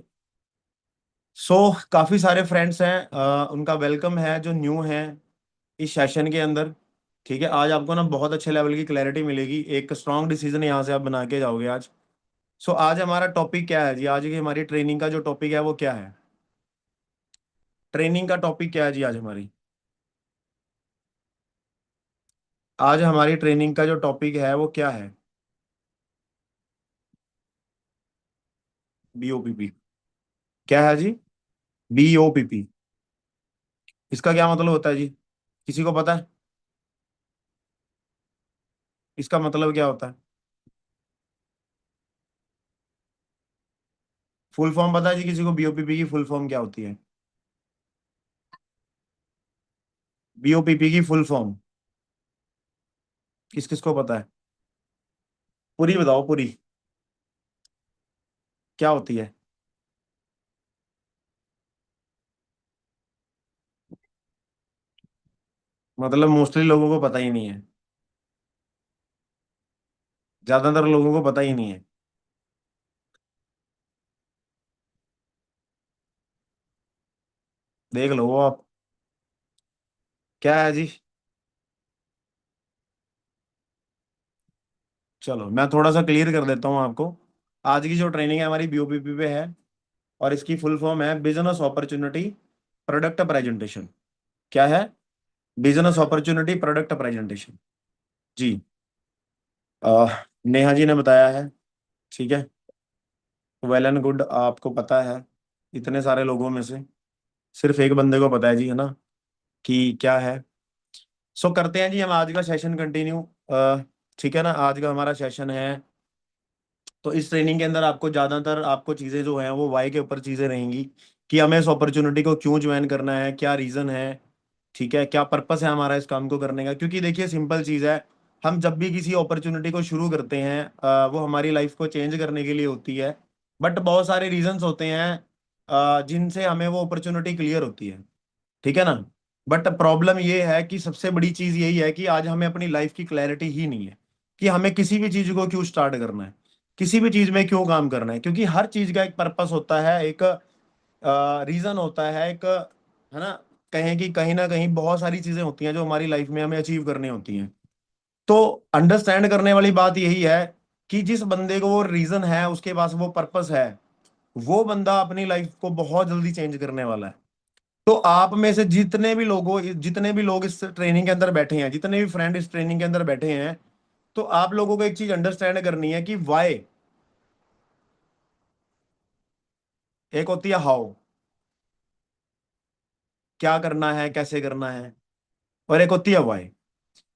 काफी सारे फ्रेंड्स हैं, उनका वेलकम है जो न्यू है इस सेशन के अंदर। ठीक है। आज आपको ना बहुत अच्छे लेवल की क्लैरिटी मिलेगी, एक स्ट्रांग डिसीजन यहाँ से आप बना के जाओगे आज। आज हमारा टॉपिक क्या है जी? आज की हमारी ट्रेनिंग का जो टॉपिक है वो क्या है? ट्रेनिंग का टॉपिक क्या है जी आज हमारी? आज हमारी ट्रेनिंग का जो टॉपिक है वो क्या है? बीओपीपी। क्या है जी? बीओपीपी। इसका क्या मतलब होता है जी? किसी को पता है इसका मतलब क्या होता है? फुल फॉर्म पता है जी किसी को? बीओपीपी की फुल फॉर्म क्या होती है? बीओपीपी की फुल फॉर्म किस किस को पता है? पूरी बताओ पूरी। क्या होती है? मतलब मोस्टली लोगों को पता ही नहीं है। ज्यादातर लोगों को पता ही नहीं है। देख लो वो आप। क्या है जी? चलो मैं थोड़ा सा क्लियर कर देता हूँ आपको। आज की जो ट्रेनिंग है हमारी बीओपीपी पे है, और इसकी फुल फॉर्म है बिजनेस अपॉर्चुनिटी प्रोडक्ट प्रेजेंटेशन। क्या है? Business opportunity product presentation. जी। नेहा जी ने बताया है, ठीक है। वेल एंड गुड, आपको पता है इतने सारे लोगों में से सिर्फ एक बंदे को पता है जी, है ना, कि क्या है। सो करते हैं जी हम आज का सेशन कंटिन्यू। ठीक है ना, आज का हमारा सेशन है। तो इस ट्रेनिंग के अंदर आपको ज्यादातर आपको चीजें जो है वो वाई के ऊपर चीजें रहेंगी, कि हमें इस अपॉर्चुनिटी को क्यों ज्वाइन करना है, क्या रीजन है, ठीक है, क्या पर्पस है हमारा इस काम को करने का। क्योंकि देखिए सिंपल चीज है, हम जब भी किसी अपॉर्चुनिटी को शुरू करते हैं वो हमारी लाइफ को चेंज करने के लिए होती है। बट बहुत सारे रीजंस होते हैं जिनसे हमें वो अपॉर्चुनिटी क्लियर होती है, ठीक है ना। बट प्रॉब्लम ये है कि सबसे बड़ी चीज यही है कि आज हमें अपनी लाइफ की क्लैरिटी ही नहीं है, कि हमें किसी भी चीज को क्यों स्टार्ट करना है, किसी भी चीज में क्यों काम करना है। क्योंकि हर चीज का एक पर्पस होता है, एक रीजन होता है, एक, है ना, कहें कि कहीं ना कहीं बहुत सारी चीजें होती हैं जो हमारी लाइफ में हमें अचीव करनी होती हैं। तो अंडरस्टैंड करने वाली बात यही है कि जिस बंदे को वो रीजन है, उसके पास वो पर्पस है, वो बंदा अपनी लाइफ को बहुत जल्दी चेंज करने वाला है। तो आप में से जितने भी लोग इस ट्रेनिंग के अंदर बैठे हैं, जितने भी फ्रेंड इस ट्रेनिंग के अंदर बैठे हैं, तो आप लोगों को एक चीज अंडरस्टैंड करनी है कि वाई, एक होती है हाउ, क्या करना है, कैसे करना है, और एक होती है वाई।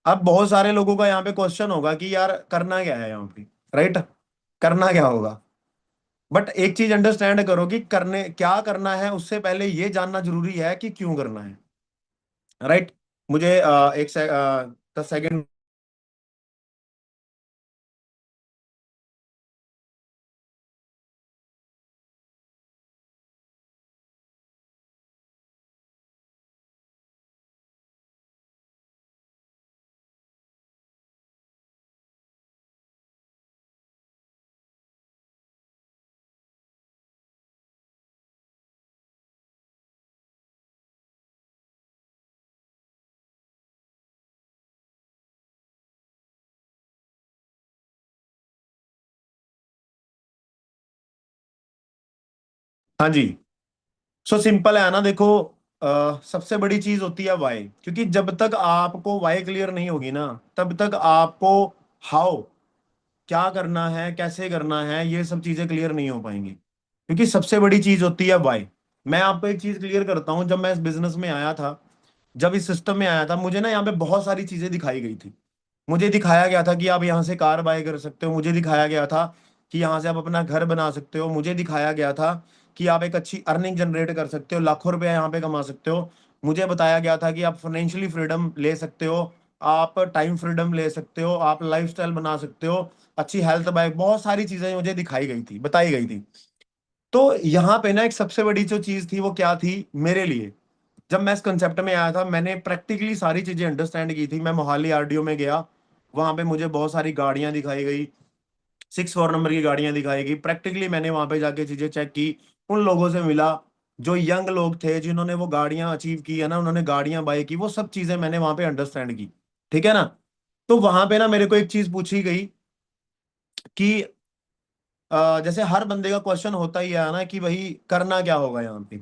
अब बहुत सारे लोगों का यहाँ पे क्वेश्चन होगा कि यार करना क्या है यहाँ पे, राइट, करना क्या होगा। बट एक चीज अंडरस्टैंड करो कि करने क्या करना है, उससे पहले ये जानना जरूरी है कि क्यों करना है, राइट। मुझे 10 सेकेंड। हाँ जी। सो सिंपल है ना, देखो, सबसे बड़ी चीज होती है वाई। क्योंकि जब तक आपको वाई क्लियर नहीं होगी ना, तब तक आपको हाउ, क्या करना है, कैसे करना है, ये सब चीजें क्लियर नहीं हो पाएंगी। क्योंकि सबसे बड़ी चीज होती है वाई। मैं आपको एक चीज क्लियर करता हूं, जब मैं इस बिजनेस में आया था, जब इस सिस्टम में आया था, मुझे ना यहाँ पे बहुत सारी चीजें दिखाई गई थी। मुझे दिखाया गया था कि आप यहाँ से कार बाय कर सकते हो, मुझे दिखाया गया था कि यहाँ से आप अपना घर बना सकते हो, मुझे दिखाया गया था कि आप एक अच्छी अर्निंग जनरेट कर सकते हो, लाखों रुपया यहाँ पे कमा सकते हो। मुझे बताया गया था कि आप फाइनेंशियली फ्रीडम ले सकते हो, आप टाइम फ्रीडम ले सकते हो, आप लाइफस्टाइल बना सकते हो, अच्छी हेल्थ बाय, बहुत सारी चीजें मुझे दिखाई गई थी, बताई गई थी। तो यहाँ पे ना एक सबसे बड़ी जो चीज थी वो क्या थी मेरे लिए, जब मैं इस कंसेप्ट में आया था, मैंने प्रैक्टिकली सारी चीजें अंडरस्टैंड की थी। मैं मोहाली आरडीओ में गया, वहां पे मुझे बहुत सारी गाड़ियां दिखाई गई, 6 4 नंबर की गाड़ियां दिखाई गई। प्रैक्टिकली मैंने वहां पे जाके चीजें चेक की, उन लोगों से मिला जो यंग लोग थे, जिन्होंने वो गाड़ियां अचीव की है ना, उन्होंने गाड़ियां बाय की, वो सब चीजें मैंने वहां पे अंडरस्टैंड की, ठीक है ना। तो वहां पे ना मेरे को एक चीज पूछी गई कि जैसे हर बंदे का क्वेश्चन होता ही है ना कि भाई करना क्या होगा यहाँ पे।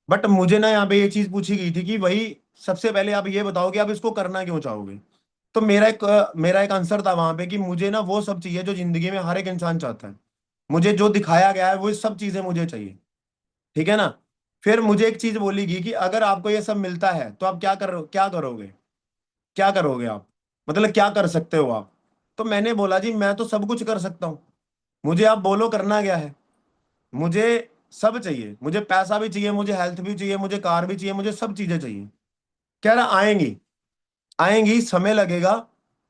बट मुझे ना यहाँ पे ये चीज पूछी गई थी कि भाई सबसे पहले आप ये बताओ कि आप इसको करना क्यों चाहोगे। तो मेरा एक आंसर था वहां पे कि मुझे ना वो सब चाहिए जो जिंदगी में हर एक इंसान चाहता है। मुझे जो दिखाया गया है वो सब चीजें मुझे चाहिए, ठीक है ना। फिर मुझे एक चीज बोली गई कि अगर आपको ये सब मिलता है तो आप क्या करोगे, क्या करोगे आप, मतलब क्या कर सकते हो आप। तो मैंने बोला जी मैं तो सब कुछ कर सकता हूँ, मुझे आप बोलो करना क्या है। मुझे सब चाहिए, मुझे पैसा भी चाहिए, मुझे हेल्थ भी चाहिए, मुझे कार भी चाहिए, मुझे सब चीजें चाहिए। कह रहा आएंगी, आएंगी, समय लगेगा,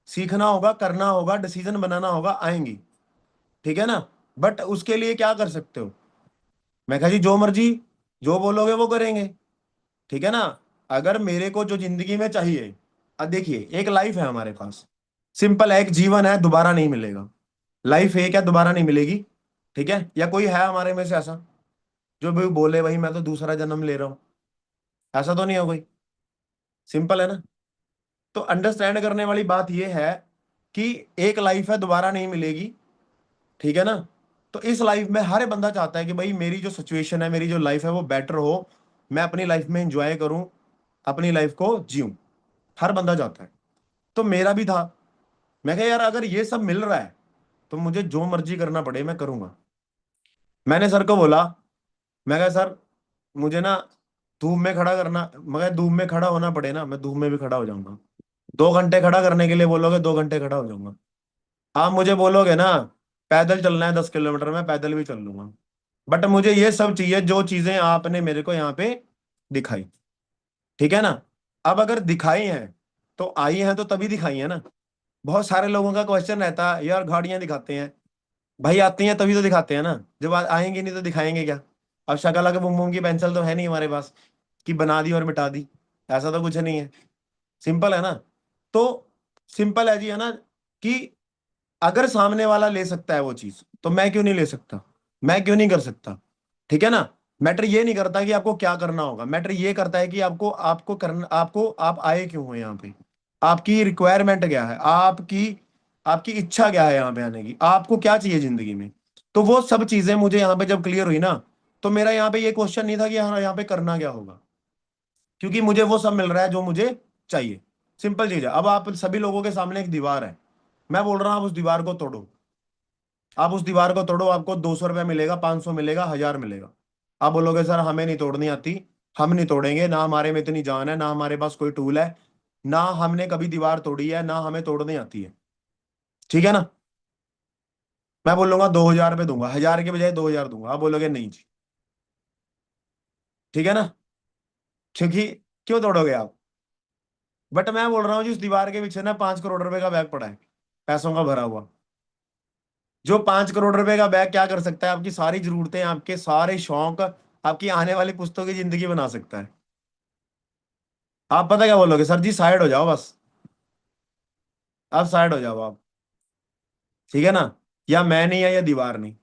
सीखना होगा, करना होगा, डिसीजन बनाना होगा, आएंगी, ठीक है ना। बट उसके लिए क्या कर सकते हो। मैं कहा जी जो मर्जी, जो बोलोगे वो करेंगे, ठीक है ना। अगर मेरे को जो जिंदगी में चाहिए, अब देखिए एक लाइफ है हमारे पास, सिंपल है, एक जीवन है, दोबारा नहीं मिलेगा। लाइफ एक है, दोबारा नहीं मिलेगी, ठीक है। या कोई है हमारे में से ऐसा जो भाई बोले भाई मैं तो दूसरा जन्म ले रहा हूं, ऐसा तो नहीं है कोई, सिंपल है ना। तो अंडरस्टैंड करने वाली बात यह है कि एक लाइफ है, दोबारा नहीं मिलेगी, ठीक है ना। तो इस लाइफ में हर बंदा चाहता है कि भाई मेरी जो सिचुएशन है, मेरी जो लाइफ है वो बेटर हो, मैं अपनी लाइफ में इंजॉय करूं, अपनी लाइफ को जीऊं, हर बंदा चाहता है। तो मेरा भी था। मैं कहा यार अगर ये सब मिल रहा है तो मुझे जो मर्जी करना पड़े मैं करूंगा। मैंने सर को बोला, मैं कहा सर मुझे ना धूप में खड़ा करना, मगर धूप में खड़ा होना पड़े ना, मैं धूप में भी खड़ा हो जाऊंगा। 2 घंटे खड़ा करने के लिए बोलोगे, 2 घंटे खड़ा हो जाऊंगा। आप मुझे बोलोगे ना पैदल चलना है 10 किलोमीटर, मैं पैदल भी चल लूंगा। बट मुझे ये सब चाहिए जो चीजें आपने मेरे को यहाँ पे दिखाई, ठीक है ना। अब अगर दिखाई हैं तो आई हैं तो तभी दिखाई है ना। बहुत सारे लोगों का क्वेश्चन रहता है यार गाड़ियां दिखाते हैं, भाई आती हैं तभी तो दिखाते हैं ना, जब आएंगी नहीं तो दिखाएंगे क्या। अब शक्ल के बुम बुम की पेंसिल तो है नहीं हमारे पास कि बना दी और मिटा दी, ऐसा तो कुछ नहीं है। सिंपल है ना। तो सिंपल है जी, है ना, कि अगर सामने वाला ले सकता है वो चीज तो मैं क्यों नहीं ले सकता, मैं क्यों नहीं कर सकता, ठीक है ना। मैटर ये नहीं करता कि आपको क्या करना होगा, मैटर ये करता है कि आपको आपको करना, आपको आप आए क्यों हो यहाँ पे, आपकी रिक्वायरमेंट क्या है, आपकी आपकी इच्छा क्या है यहाँ पे आने की, आपको क्या चाहिए जिंदगी में। तो वो सब चीजें मुझे यहाँ पे जब क्लियर हुई ना, तो मेरा यहाँ पे ये क्वेश्चन नहीं था कि हाँ यहाँ पे करना क्या होगा, क्योंकि मुझे वो सब मिल रहा है जो मुझे चाहिए। सिंपल चीज है। अब आप सभी लोगों के सामने एक दीवार है, मैं बोल रहा हूँ आप उस दीवार को तोड़ो, आप उस दीवार को तोड़ो, आपको 200 रुपये मिलेगा, 500 मिलेगा, 1000 मिलेगा। आप बोलोगे सर हमें नहीं तोड़नी आती, हम नहीं तोड़ेंगे, ना हमारे में इतनी जान है, ना हमारे पास कोई टूल है, ना हमने कभी दीवार तोड़ी है, ना हमें तोड़नी आती है, ठीक है ना। मैं बोलूंगा 2000 रुपये दूंगा, 1000 के बजाय 2000 दूंगा। आप बोलोगे नहीं जी, ठीक है ना, क्योंकि क्यों तोड़ोगे आप। बट मैं बोल रहा हूँ जी उस दीवार के पीछे ना 5 करोड़ रुपए का बैग पड़ा है, पैसों का भरा हुआ। जो 5 करोड़ रुपए का बैग क्या कर सकता है, आपकी सारी जरूरतें, आपके सारे शौक, आपकी आने वाली पुश्तों की जिंदगी बना सकता है। आप पता क्या बोलोगे, सर जी साइड हो जाओ बस, आप साइड हो जाओ आप, ठीक है ना, या मैं नहीं है या दीवार नहीं,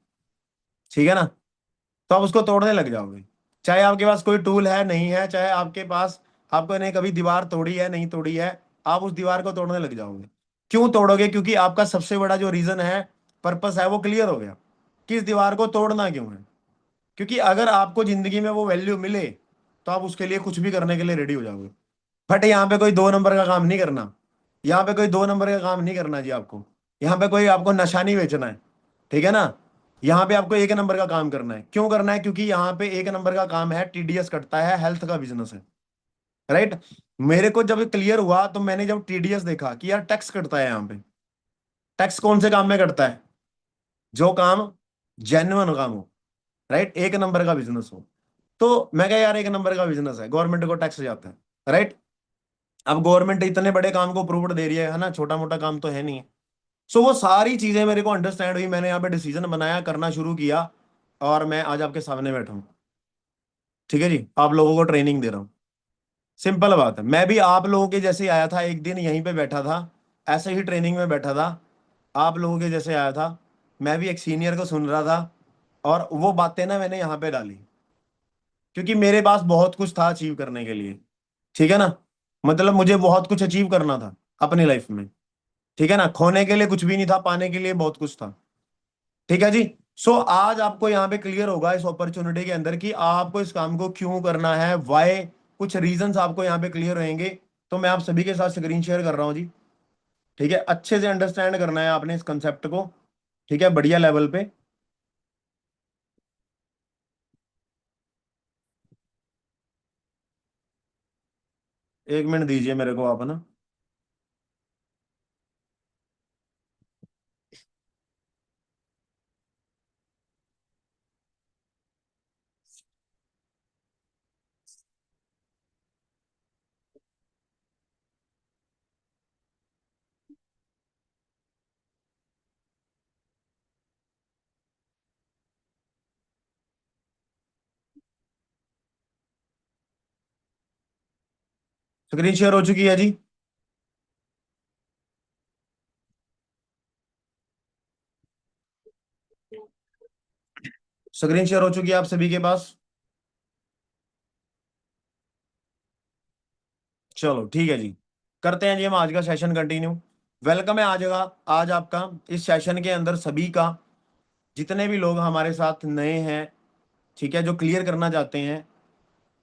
ठीक है ना। तो आप उसको तोड़ने लग जाओगे, चाहे आपके पास कोई टूल है नहीं है, चाहे आपके पास, आपको ने कभी दीवार तोड़ी है नहीं तोड़ी है, आप उस दीवार को तोड़ने लग जाओगे। क्यों तोड़ोगे, क्योंकि आपका सबसे बड़ा जो रीजन है, पर्पस है, वो क्लियर हो गया कि इस दीवार को तोड़ना क्यों है। क्योंकि अगर आपको जिंदगी में वो वैल्यू मिले तो आप उसके लिए कुछ भी करने के लिए रेडी हो जाओगे। बट यहाँ पे कोई 2 नंबर का काम नहीं करना, यहाँ पे कोई 2 नंबर का काम नहीं करना जी आपको, यहाँ पे कोई आपको नशा नहीं बेचना है, ठीक है ना। यहाँ पे आपको 1 नंबर का काम करना है। क्यों करना है, क्योंकि यहाँ पे 1 नंबर का काम है, टीडीएस कटता है, हेल्थ का बिजनेस है, राइट। मेरे को जब क्लियर हुआ तो मैंने जब टीडीएस देखा कि यार टैक्स कटता है यहाँ पे, टैक्स कौन से काम में कटता है, जो काम जेन्युइन काम हो, राइट, 1 नंबर का बिजनेस हो। तो मैं कहा यार 1 नंबर का बिजनेस है, गवर्नमेंट को टैक्स जाता है, राइट। अब गवर्नमेंट इतने बड़े काम को अप्रूवल दे रही है ना, छोटा मोटा काम तो है नहीं है। सो वो सारी चीजें मेरे को अंडरस्टैंड हुई, मैंने यहाँ पे डिसीजन बनाया, करना शुरू किया, और मैं आज आपके सामने बैठा हूँ, ठीक है जी, आप लोगों को ट्रेनिंग दे रहा हूँ। सिंपल बात है, मैं भी आप लोगों के जैसे ही आया था, एक दिन यहीं पे बैठा था, ऐसे ही ट्रेनिंग में बैठा था, आप लोगों के जैसे आया था, मैं भी एक सीनियर को सुन रहा था, और वो बातें ना मैंने यहाँ पे डाली, क्योंकि मेरे पास बहुत कुछ था अचीव करने के लिए, ठीक है ना। मतलब मुझे बहुत कुछ अचीव करना था अपनी लाइफ में, ठीक है ना। खोने के लिए कुछ भी नहीं था, पाने के लिए बहुत कुछ था, ठीक है जी। सो आज आपको यहाँ पे क्लियर होगा इस अपॉर्चुनिटी के अंदर कि आपको इस काम को क्यों करना है, वाई, कुछ रीजंस आपको यहाँ पे क्लियर रहेंगे। तो मैं आप सभी के साथ स्क्रीन शेयर कर रहा हूँ जी, ठीक है। अच्छे से अंडरस्टैंड करना है आपने इस कंसेप्ट को, ठीक है, बढ़िया लेवल पे। एक मिनट दीजिए मेरे को आप ना। स्क्रीन शेयर हो चुकी है जी। स्क्रीन शेयर हो चुकी है आप सभी के पास। चलो ठीक है जी, करते हैं जी हम आज का सेशन कंटिन्यू। वेलकम है आज आपका इस सेशन के अंदर सभी का, जितने भी लोग हमारे साथ नए हैं, ठीक है, जो क्लियर करना चाहते हैं,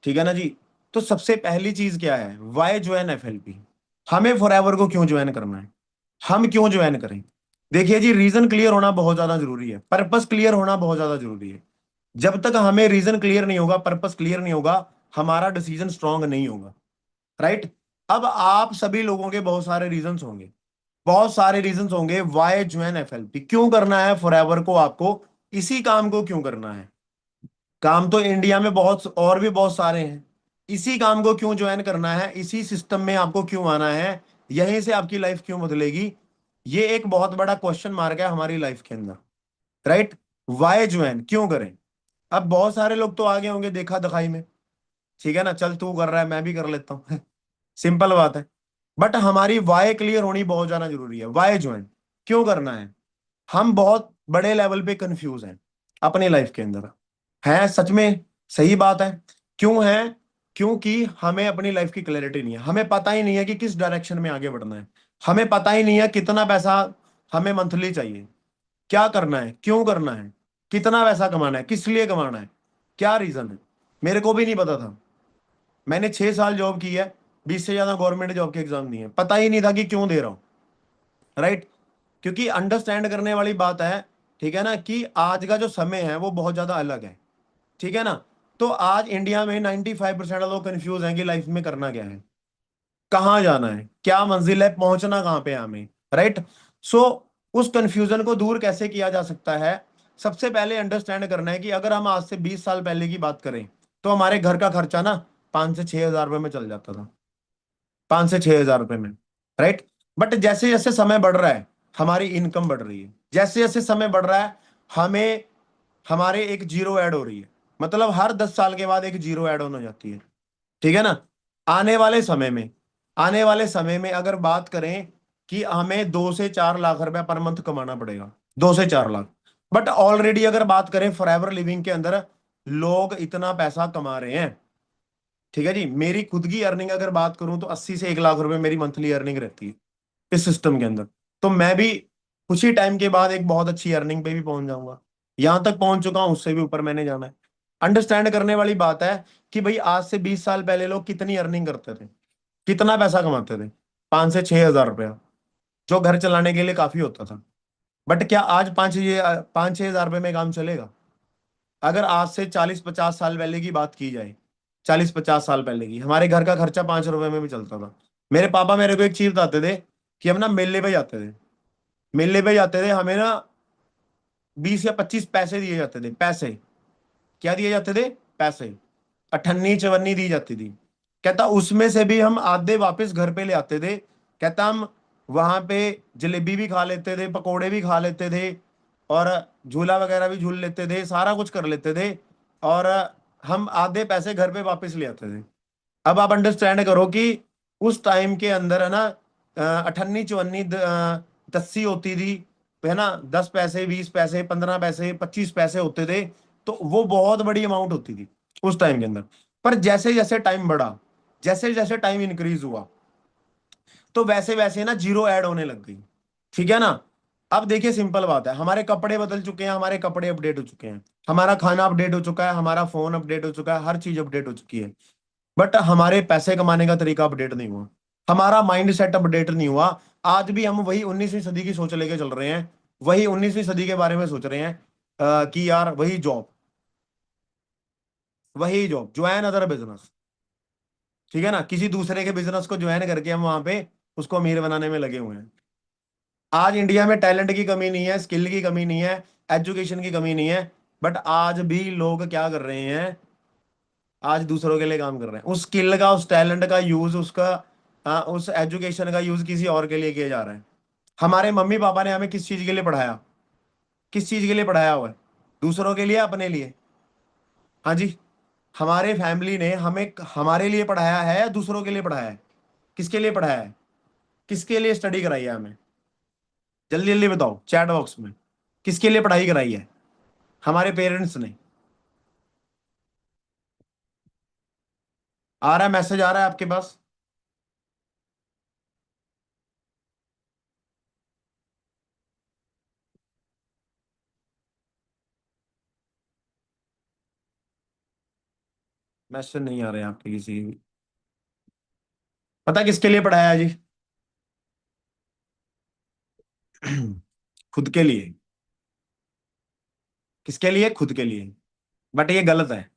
ठीक है ना जी। तो सबसे पहली चीज क्या है, वाई ज्वाइन एफएलपी, हमें फॉरएवर को क्यों ज्वाइन करना है, हम क्यों ज्वाइन करें। देखिए जी, रीजन क्लियर होना बहुत ज्यादा जरूरी है, पर्पस क्लियर होना बहुत ज्यादा जरूरी है। जब तक हमें रीजन क्लियर नहीं होगा, पर्पस क्लियर नहीं होगा, हमारा डिसीजन स्ट्रांग नहीं होगा, राइट। अब आप सभी लोगों के बहुत सारे रीजंस होंगे, बहुत सारे रीजंस होंगे वाई ज्वाइन एफएलपी, क्यों करना है फॉरएवर को, आपको इसी काम को क्यों करना है। काम तो इंडिया में बहुत और भी बहुत सारे हैं, इसी काम को क्यों ज्वाइन करना है, इसी सिस्टम में आपको क्यों आना है, यहीं से आपकी लाइफ क्यों बदलेगी। ये एक बहुत बड़ा क्वेश्चन मार्क है हमारी लाइफ के अंदर, राइट। वाई ज्वाइन क्यों करें। अब बहुत सारे लोग तो आगे होंगे देखा दिखाई में, ठीक है ना, चल तू कर रहा है मैं भी कर लेता हूँ सिंपल बात है। बट हमारी वाई क्लियर होनी बहुत ज्यादा जरूरी है। वाई ज्वाइन क्यों करना है। हम बहुत बड़े लेवल पे कंफ्यूज हैं अपनी लाइफ के अंदर, है सच में, सही बात है। क्यों है, क्योंकि हमें अपनी लाइफ की क्लैरिटी नहीं है, हमें पता ही नहीं है कि किस डायरेक्शन में आगे बढ़ना है, हमें पता ही नहीं है कितना पैसा हमें मंथली चाहिए, क्या करना है, क्यों करना है, कितना पैसा कमाना है, किस लिए कमाना है, क्या रीजन है। मेरे को भी नहीं पता था, मैंने 6 साल जॉब की है, 20 से ज्यादा गवर्नमेंट जॉब के एग्जाम दिए, पता ही नहीं था कि क्यों दे रहा हूं, राइट। क्योंकि अंडरस्टैंड करने वाली बात है, ठीक है ना, कि आज का जो समय है वो बहुत ज्यादा अलग है, ठीक है ना। तो आज इंडिया में 95% लोग कंफ्यूज हैं कि लाइफ में करना क्या है, कहाँ जाना है, क्या मंजिल है, पहुंचना कहाँ पे है हमें, राइट। सो उस कंफ्यूजन को दूर कैसे किया जा सकता है। सबसे पहले अंडरस्टैंड करना है कि अगर हम आज से 20 साल पहले की बात करें तो हमारे घर का खर्चा ना 5 से 6 हजार रुपए में चल जाता था, 5 से 6 हजार रुपए में, राइट। बट जैसे जैसे समय बढ़ रहा है हमारी इनकम बढ़ रही है, जैसे जैसे समय बढ़ रहा है हमें हमारे एक जीरो ऐड हो रही है, मतलब हर 10 साल के बाद एक जीरो ऐड ऑन हो जाती है, ठीक है ना। आने वाले समय में आने वाले समय में अगर बात करें कि हमें 2 से 4 लाख रुपया पर मंथ कमाना पड़ेगा, 2 से 4 लाख। बट ऑलरेडी अगर बात करें फॉरएवर लिविंग के अंदर लोग इतना पैसा कमा रहे हैं, ठीक है जी। मेरी खुद की अर्निंग अगर बात करूं तो 80 से 1 लाख रुपए मेरी मंथली अर्निंग रहती है इस सिस्टम के अंदर। तो मैं भी कुछ ही टाइम के बाद एक बहुत अच्छी अर्निंग पे भी पहुंच जाऊंगा, यहां तक पहुंच चुका हूं, उससे भी ऊपर मैंने जाना है। अंडरस्टैंड करने वाली बात है कि भाई आज से 20 साल पहले लोग कितनी अर्निंग करते थे, कितना पैसा कमाते थे, 5 से 6 हजार रुपया, जो घर चलाने के लिए काफी होता था। बट क्या आज 5 6 हजार रुपये में काम चलेगा। अगर आज से 40 50 साल पहले की बात की जाए, 40 50 साल पहले की, हमारे घर का खर्चा 5 रुपए में भी चलता था। मेरे पापा मेरे को एक चीज बताते थे कि हम ना मेले पे जाते थे, मेले पे जाते थे, हमें ना 20 या 25 पैसे दिए जाते थे, पैसे, क्या दिए जाते थे, पैसे, अठन्नी चवन्नी दी जाती थी। कहता उसमें से भी हम आधे वापस घर पे ले आते थे, कहता हम वहां पे जलेबी भी खा लेते थे, पकोड़े भी खा लेते थे, और झूला वगैरह भी झूल लेते थे, सारा कुछ कर लेते थे, और हम आधे पैसे घर पे वापस ले आते थे। अब आप अंडरस्टैंड करो कि उस टाइम के अंदर है ना, अठन्नी चवन्नी दस्सी होती थी, है ना, 10 पैसे 20 पैसे 15 पैसे 25 पैसे होते थे। तो वो बहुत बड़ी अमाउंट होती थी उस टाइम के अंदर। पर जैसे जैसे टाइम बढ़ा, जैसे जैसे टाइम इंक्रीज हुआ, तो वैसे वैसे ना जीरो ऐड होने लग गई, ठीक है ना। अब देखिए सिंपल बात है, हमारे कपड़े बदल चुके हैं, हमारे कपड़े अपडेट हो चुके हैं, हमारा खाना अपडेट हो चुका है, हमारा फोन अपडेट हो चुका है, हर चीज अपडेट हो चुकी है। बट हमारे पैसे कमाने का तरीका अपडेट नहीं हुआ, हमारा माइंड सेट अपडेट नहीं हुआ। आज भी हम वही 19वीं सदी की सोच लेके चल रहे हैं, वही 19वीं सदी के बारे में सोच रहे हैं, कि यार वही जॉब, वही जॉब, ज्वाइन अदर बिजनेस, ठीक है ना, किसी दूसरे के बिजनेस को ज्वाइन करके हम वहां पे उसको अमीर बनाने में लगे हुए हैं। आज इंडिया में टैलेंट की कमी नहीं है, स्किल की कमी नहीं है, एजुकेशन की कमी नहीं है, बट आज भी लोग क्या कर रहे हैं, आज दूसरों के लिए काम कर रहे हैं। उस स्किल का, उस टैलेंट का यूज, उसका उस एजुकेशन का यूज किसी और के लिए किया जा रहा है। हमारे मम्मी पापा ने हमें किस चीज के लिए पढ़ाया, किस चीज के लिए पढ़ाया हुआ है, दूसरों के लिए, अपने लिए। हाँ जी, हमारे फैमिली ने हमें हमारे लिए पढ़ाया है या दूसरों के लिए पढ़ाया है, किसके लिए पढ़ाया है, किसके लिए स्टडी कराई है हमें, जल्दी जल्दी बताओ चैट बॉक्स में, किसके लिए पढ़ाई कराई है, हमारे पेरेंट्स ने। आ रहा है मैसेज, आ रहा है आपके पास। मैसेज नहीं आ रहे हैं आपके किसी भी। पता किसके लिए पढ़ाया जी? खुद के लिए। किसके लिए? खुद के लिए। बट ये गलत है।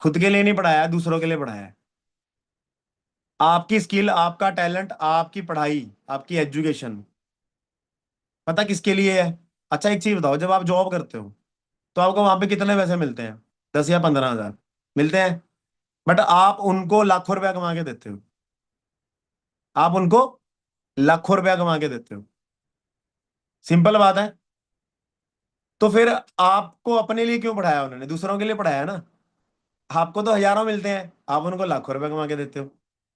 खुद के लिए नहीं पढ़ाया, दूसरों के लिए पढ़ाया है। आपकी स्किल, आपका टैलेंट, आपकी पढ़ाई, आपकी एजुकेशन पता किसके लिए है? अच्छा एक चीज बताओ, जब आप जॉब करते हो तो आपको वहां पे कितने पैसे मिलते हैं? 10 या 15 हजार मिलते हैं। बट आप उनको लाखों रुपया कमा के देते हो। आप उनको लाखों रुपया कमा के देते हो। सिंपल बात है। तो फिर आपको अपने लिए क्यों पढ़ाया उन्होंने? दूसरों के लिए पढ़ाया ना। आपको तो हजारों मिलते हैं, आप उनको लाखों रुपए कमा के देते हो।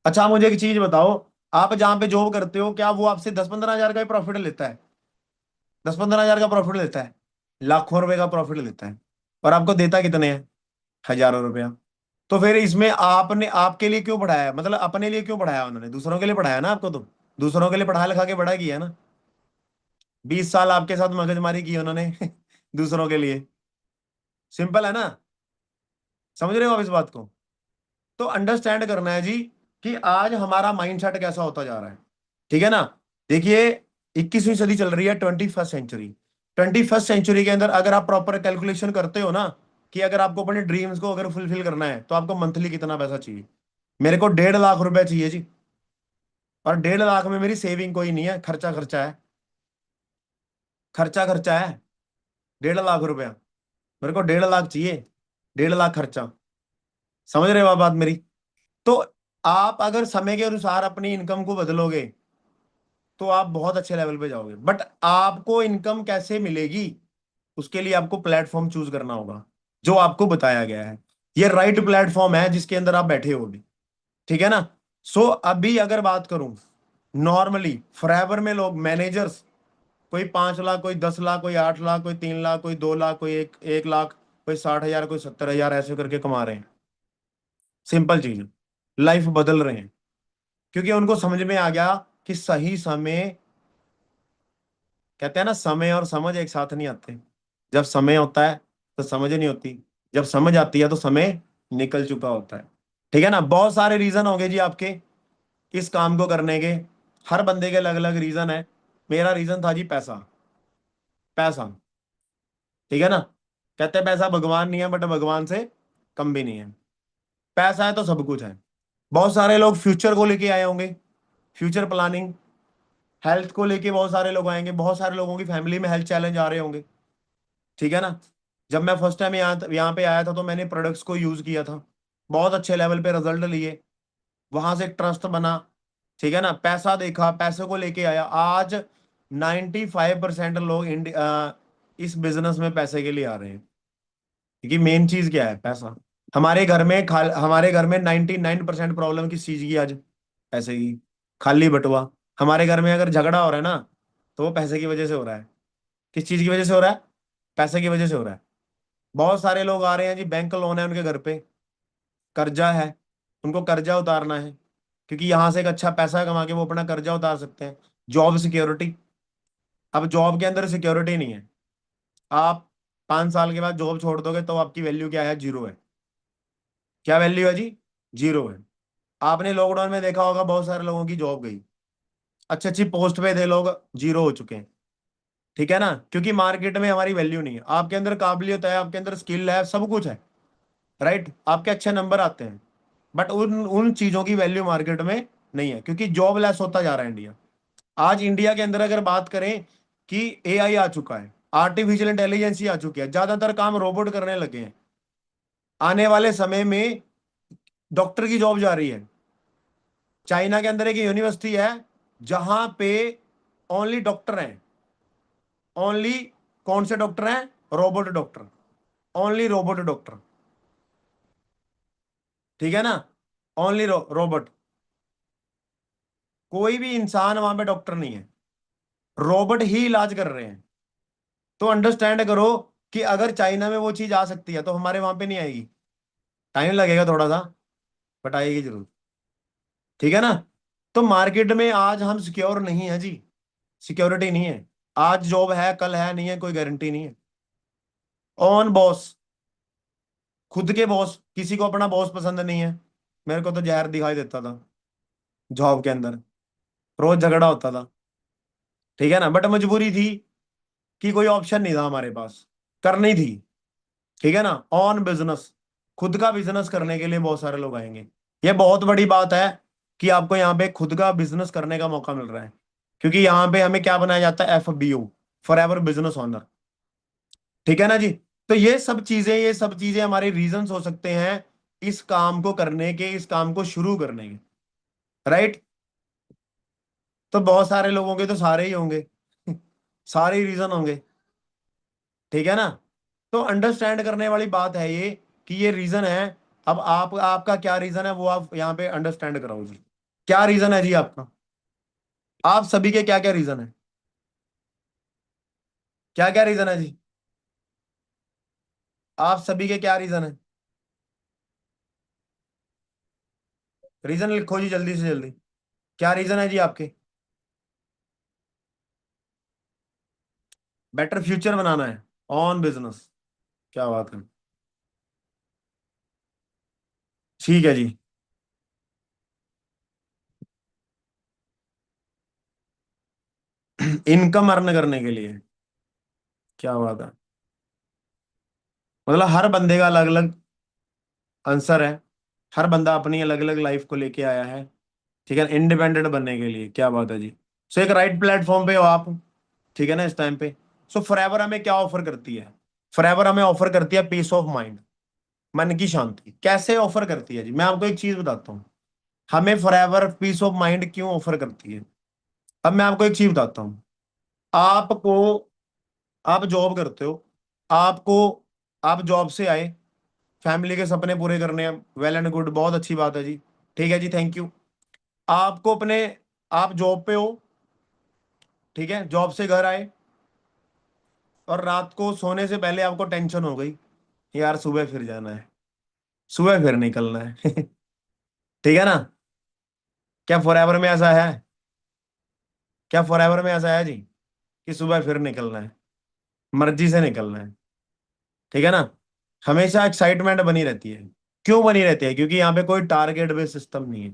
अच्छा मुझे एक चीज बताओ, आप जहां पे जॉब करते हो क्या वो आपसे 10-15 हजार का ही प्रॉफिट लेता है? 10-15 हजार का प्रॉफिट लेता है? लाखों रुपए का प्रॉफिट लेता है। और आपको देता कितने हैं? हजारों रुपया। तो फिर इसमें आपने आपके लिए क्यों पढ़ाया? मतलब अपने लिए क्यों पढ़ाया उन्होंने? दूसरों के लिए पढ़ाया ना आपको तो। दूसरों के लिए पढ़ा लिखा के बड़ा किया ना। 20 साल आपके साथ मगजमारी की उन्होंने दूसरों के लिए। सिंपल है ना? समझ रहे हो आप इस बात को? तो अंडरस्टैंड करना है जी कि आज हमारा माइंडसेट कैसा होता जा रहा है। ठीक है ना? देखिए 21वीं सदी चल रही है, 21st सेंचुरी। 21st सेंचुरी के अंदर अगर आप प्रॉपर कैलकुलेशन करते हो ना कि अगर आपको अपने ड्रीम्स को अगर फुलफिल करना है तो आपको मंथली कितना पैसा चाहिए? मेरे को 1.5 लाख रुपए चाहिए जी। और 1.5 लाख में मेरी सेविंग कोई नहीं है, खर्चा खर्चा है। खर्चा खर्चा है। 1.5 लाख रुपया मेरे को 1.5 लाख चाहिए। 1.5 लाख खर्चा। समझ रहे हो आप बात मेरी? तो आप अगर समय के अनुसार अपनी इनकम को बदलोगे तो आप बहुत अच्छे लेवल पे जाओगे। बट आपको इनकम कैसे मिलेगी उसके लिए आपको प्लेटफॉर्म चूज करना होगा जो आपको बताया गया है। ये राइट प्लेटफॉर्म है जिसके अंदर आप बैठे हो अभी। ठीक है ना? सो अभी अगर बात करूं, नॉर्मली फॉरएवर में लोग मैनेजर्स कोई 5 लाख, कोई 10 लाख, कोई 8 लाख, कोई 3 लाख, कोई 2 लाख, कोई एक लाख, कोई 60 हजार, कोई 70 हजार ऐसे करके कमा रहे हैं। सिंपल चीज है। लाइफ बदल रहे हैं क्योंकि उनको समझ में आ गया कि सही समय, कहते हैं ना समय और समझ एक साथ नहीं आते। जब समय होता है तो समझ नहीं होती, जब समझ आती है तो समय निकल चुका होता है। ठीक है ना? बहुत सारे रीजन होंगे जी आपके इस काम को करने के। हर बंदे के अलग अलग रीजन है। मेरा रीजन था जी पैसा। पैसा। ठीक है ना? कहते हैं पैसा भगवान नहीं है, बट भगवान से कम भी नहीं है। पैसा है तो सब कुछ है। बहुत सारे लोग फ्यूचर को लेके आए होंगे, फ्यूचर प्लानिंग। हेल्थ को लेके बहुत सारे लोग आएंगे, बहुत सारे लोगों की फैमिली में हेल्थ चैलेंज आ रहे होंगे। ठीक है ना? जब मैं फर्स्ट टाइम यहाँ पे आया था तो मैंने प्रोडक्ट्स को यूज किया था, बहुत अच्छे लेवल पे रिजल्ट लिए, वहां से ट्रस्ट बना। ठीक है ना? पैसा देखा, पैसे को लेके आया। आज 95% लोग इस बिजनेस में पैसे के लिए आ रहे हैं क्योंकि मेन चीज क्या है? पैसा। हमारे घर में 99% प्रॉब्लम किस चीज की आज? पैसे की। खाली बटुआ। हमारे घर में अगर झगड़ा हो रहा है ना तो वो पैसे की वजह से हो रहा है। किस चीज की वजह से हो रहा है? पैसे की वजह से हो रहा है। बहुत सारे लोग आ रहे हैं जी, बैंक लोन है उनके घर पे, कर्जा है, उनको कर्जा उतारना है क्योंकि यहाँ से एक अच्छा पैसा कमा के वो अपना कर्जा उतार सकते हैं। Job security. अब जॉब के अंदर सिक्योरिटी नहीं है। आप 5 साल के बाद जॉब छोड़ दोगे तो आपकी वैल्यू क्या है? जीरो है। क्या वैल्यू है जी? जीरो है। आपने लॉकडाउन में देखा होगा बहुत सारे लोगों की जॉब गई, अच्छी अच्छी पोस्ट पे थे लोग, जीरो हो चुके हैं। ठीक है ना? क्योंकि मार्केट में हमारी वैल्यू नहीं है। आपके अंदर काबिलियत है, आपके अंदर स्किल है, सब कुछ है, राइट? आपके अच्छे नंबर आते हैं, बट उन उन चीजों की वैल्यू मार्केट में नहीं है क्योंकि जॉब लेस होता जा रहा है इंडिया। आज इंडिया के अंदर अगर बात करें कि एआई आ चुका है, आर्टिफिशियल इंटेलिजेंस आ चुकी है, ज्यादातर काम रोबोट करने लगे हैं। आने वाले समय में डॉक्टर की जॉब जा रही है। चाइना के अंदर एक यूनिवर्सिटी है जहां पे ओनली डॉक्टर हैं। ओनली कौन से डॉक्टर हैं? Robot doctor. Only robot doctor. ठीक है ना? Only robot. कोई भी इंसान वहां पे डॉक्टर नहीं है, रोबोट ही इलाज कर रहे हैं। तो अंडरस्टैंड करो कि अगर चाइना में वो चीज आ सकती है तो हमारे वहां पे नहीं आएगी। टाइम लगेगा थोड़ा सा, बट आएगी जरूर। ठीक है ना? तो मार्केट में आज हम सिक्योर नहीं है जी। सिक्योरिटी नहीं है। आज जॉब है, कल है नहीं है, कोई गारंटी नहीं है। On boss. खुद के बॉस, किसी को अपना बॉस पसंद नहीं है। मेरे को तो जहर दिखाई देता था जॉब के अंदर, रोज झगड़ा होता था, ठीक है ना। बट मजबूरी थी कि कोई ऑप्शन नहीं था हमारे पास, करनी थी, ठीक है ना। ऑन बिजनेस, खुद का बिजनेस करने के लिए बहुत सारे लोग आएंगे। ये बहुत बड़ी बात है कि आपको यहाँ पे खुद का बिजनेस करने का मौका मिल रहा है, क्योंकि यहाँ पे हमें क्या बनाया जाता है, FBO, for ever business owner, ठीक है ना जी। तो ये सब चीजें हमारे रीजंस हो सकते हैं इस काम को करने के, इस काम को शुरू करने के, राइट। तो बहुत सारे लोगों के तो सारे ही होंगे सारे ही रीजन होंगे, ठीक है ना। तो अंडरस्टैंड करने वाली बात है ये कि ये रीजन है। अब आपका क्या रीजन है वो आप यहाँ पे अंडरस्टैंड कराओ जी। क्या रीजन है जी आपका, आप सभी के क्या क्या रीजन है, क्या क्या रीजन है जी, आप सभी के क्या रीजन है। रीजन लिखो जी जल्दी से जल्दी, क्या रीजन है जी आपके। बेटर फ्यूचर बनाना है, ऑन बिजनेस, क्या बात है, ठीक है जी। इनकम अर्न करने के लिए, क्या बात है। मतलब हर बंदे का अलग अलग आंसर है, हर बंदा अपनी अलग अलग लाइफ को लेके आया है, ठीक है, इंडिपेंडेंट बनने के लिए, क्या बात है जी। सो एक राइट प्लेटफॉर्म पे हो आप, ठीक है ना, इस टाइम पे। सो फॉरएवर हमें क्या ऑफर करती है, फॉरएवर हमें ऑफर करती है पीस ऑफ माइंड, मन की शांति। कैसे ऑफर करती है जी, मैं आपको एक चीज बताता हूँ, हमें फॉरएवर पीस ऑफ माइंड क्यों ऑफर करती है। अब मैं आपको एक चीज बताता हूँ, आपको, आप जॉब करते हो, आपको, आप जॉब से आए, फैमिली के सपने पूरे करने हैं, वेल एंड गुड, बहुत अच्छी बात है जी, ठीक है जी, थैंक यू। आपको अपने, आप जॉब पे हो, ठीक है, जॉब से घर आए और रात को सोने से पहले आपको टेंशन हो गई, यार सुबह फिर जाना है, सुबह फिर निकलना है ठीक है ना। क्या फॉरएवर में ऐसा है, क्या फॉरएवर में ऐसा है जी कि सुबह फिर निकलना है, मर्जी से निकलना है, ठीक है ना। हमेशा एक्साइटमेंट बनी रहती है, क्यों बनी रहती है, क्योंकि यहाँ पे कोई टारगेट बेस्ड सिस्टम नहीं है।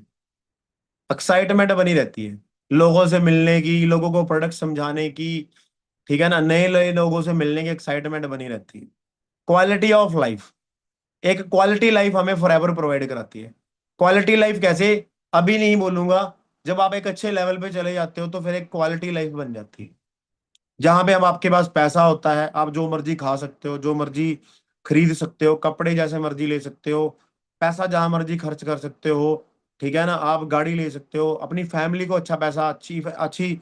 एक्साइटमेंट बनी रहती है लोगों से मिलने की, लोगों को प्रोडक्ट समझाने की, ठीक है ना, नए नए लोगों से मिलने की एक्साइटमेंट बनी रहती है। क्वालिटी ऑफ लाइफ, एक क्वालिटी लाइफ हमें फॉरएवर प्रोवाइड कराती है। क्वालिटी लाइफ कैसे, अभी नहीं बोलूंगा, जब आप एक अच्छे लेवल पे चले जाते हो तो फिर एक क्वालिटी लाइफ बन जाती है, जहां पे हम, आपके पास पैसा होता है, आप जो मर्जी खा सकते हो, जो मर्जी खरीद सकते हो, कपड़े जैसे मर्जी ले सकते हो, पैसा जहां मर्जी खर्च कर सकते हो, ठीक है ना। आप गाड़ी ले सकते हो, अपनी फैमिली को अच्छा पैसा, अच्छी अच्छी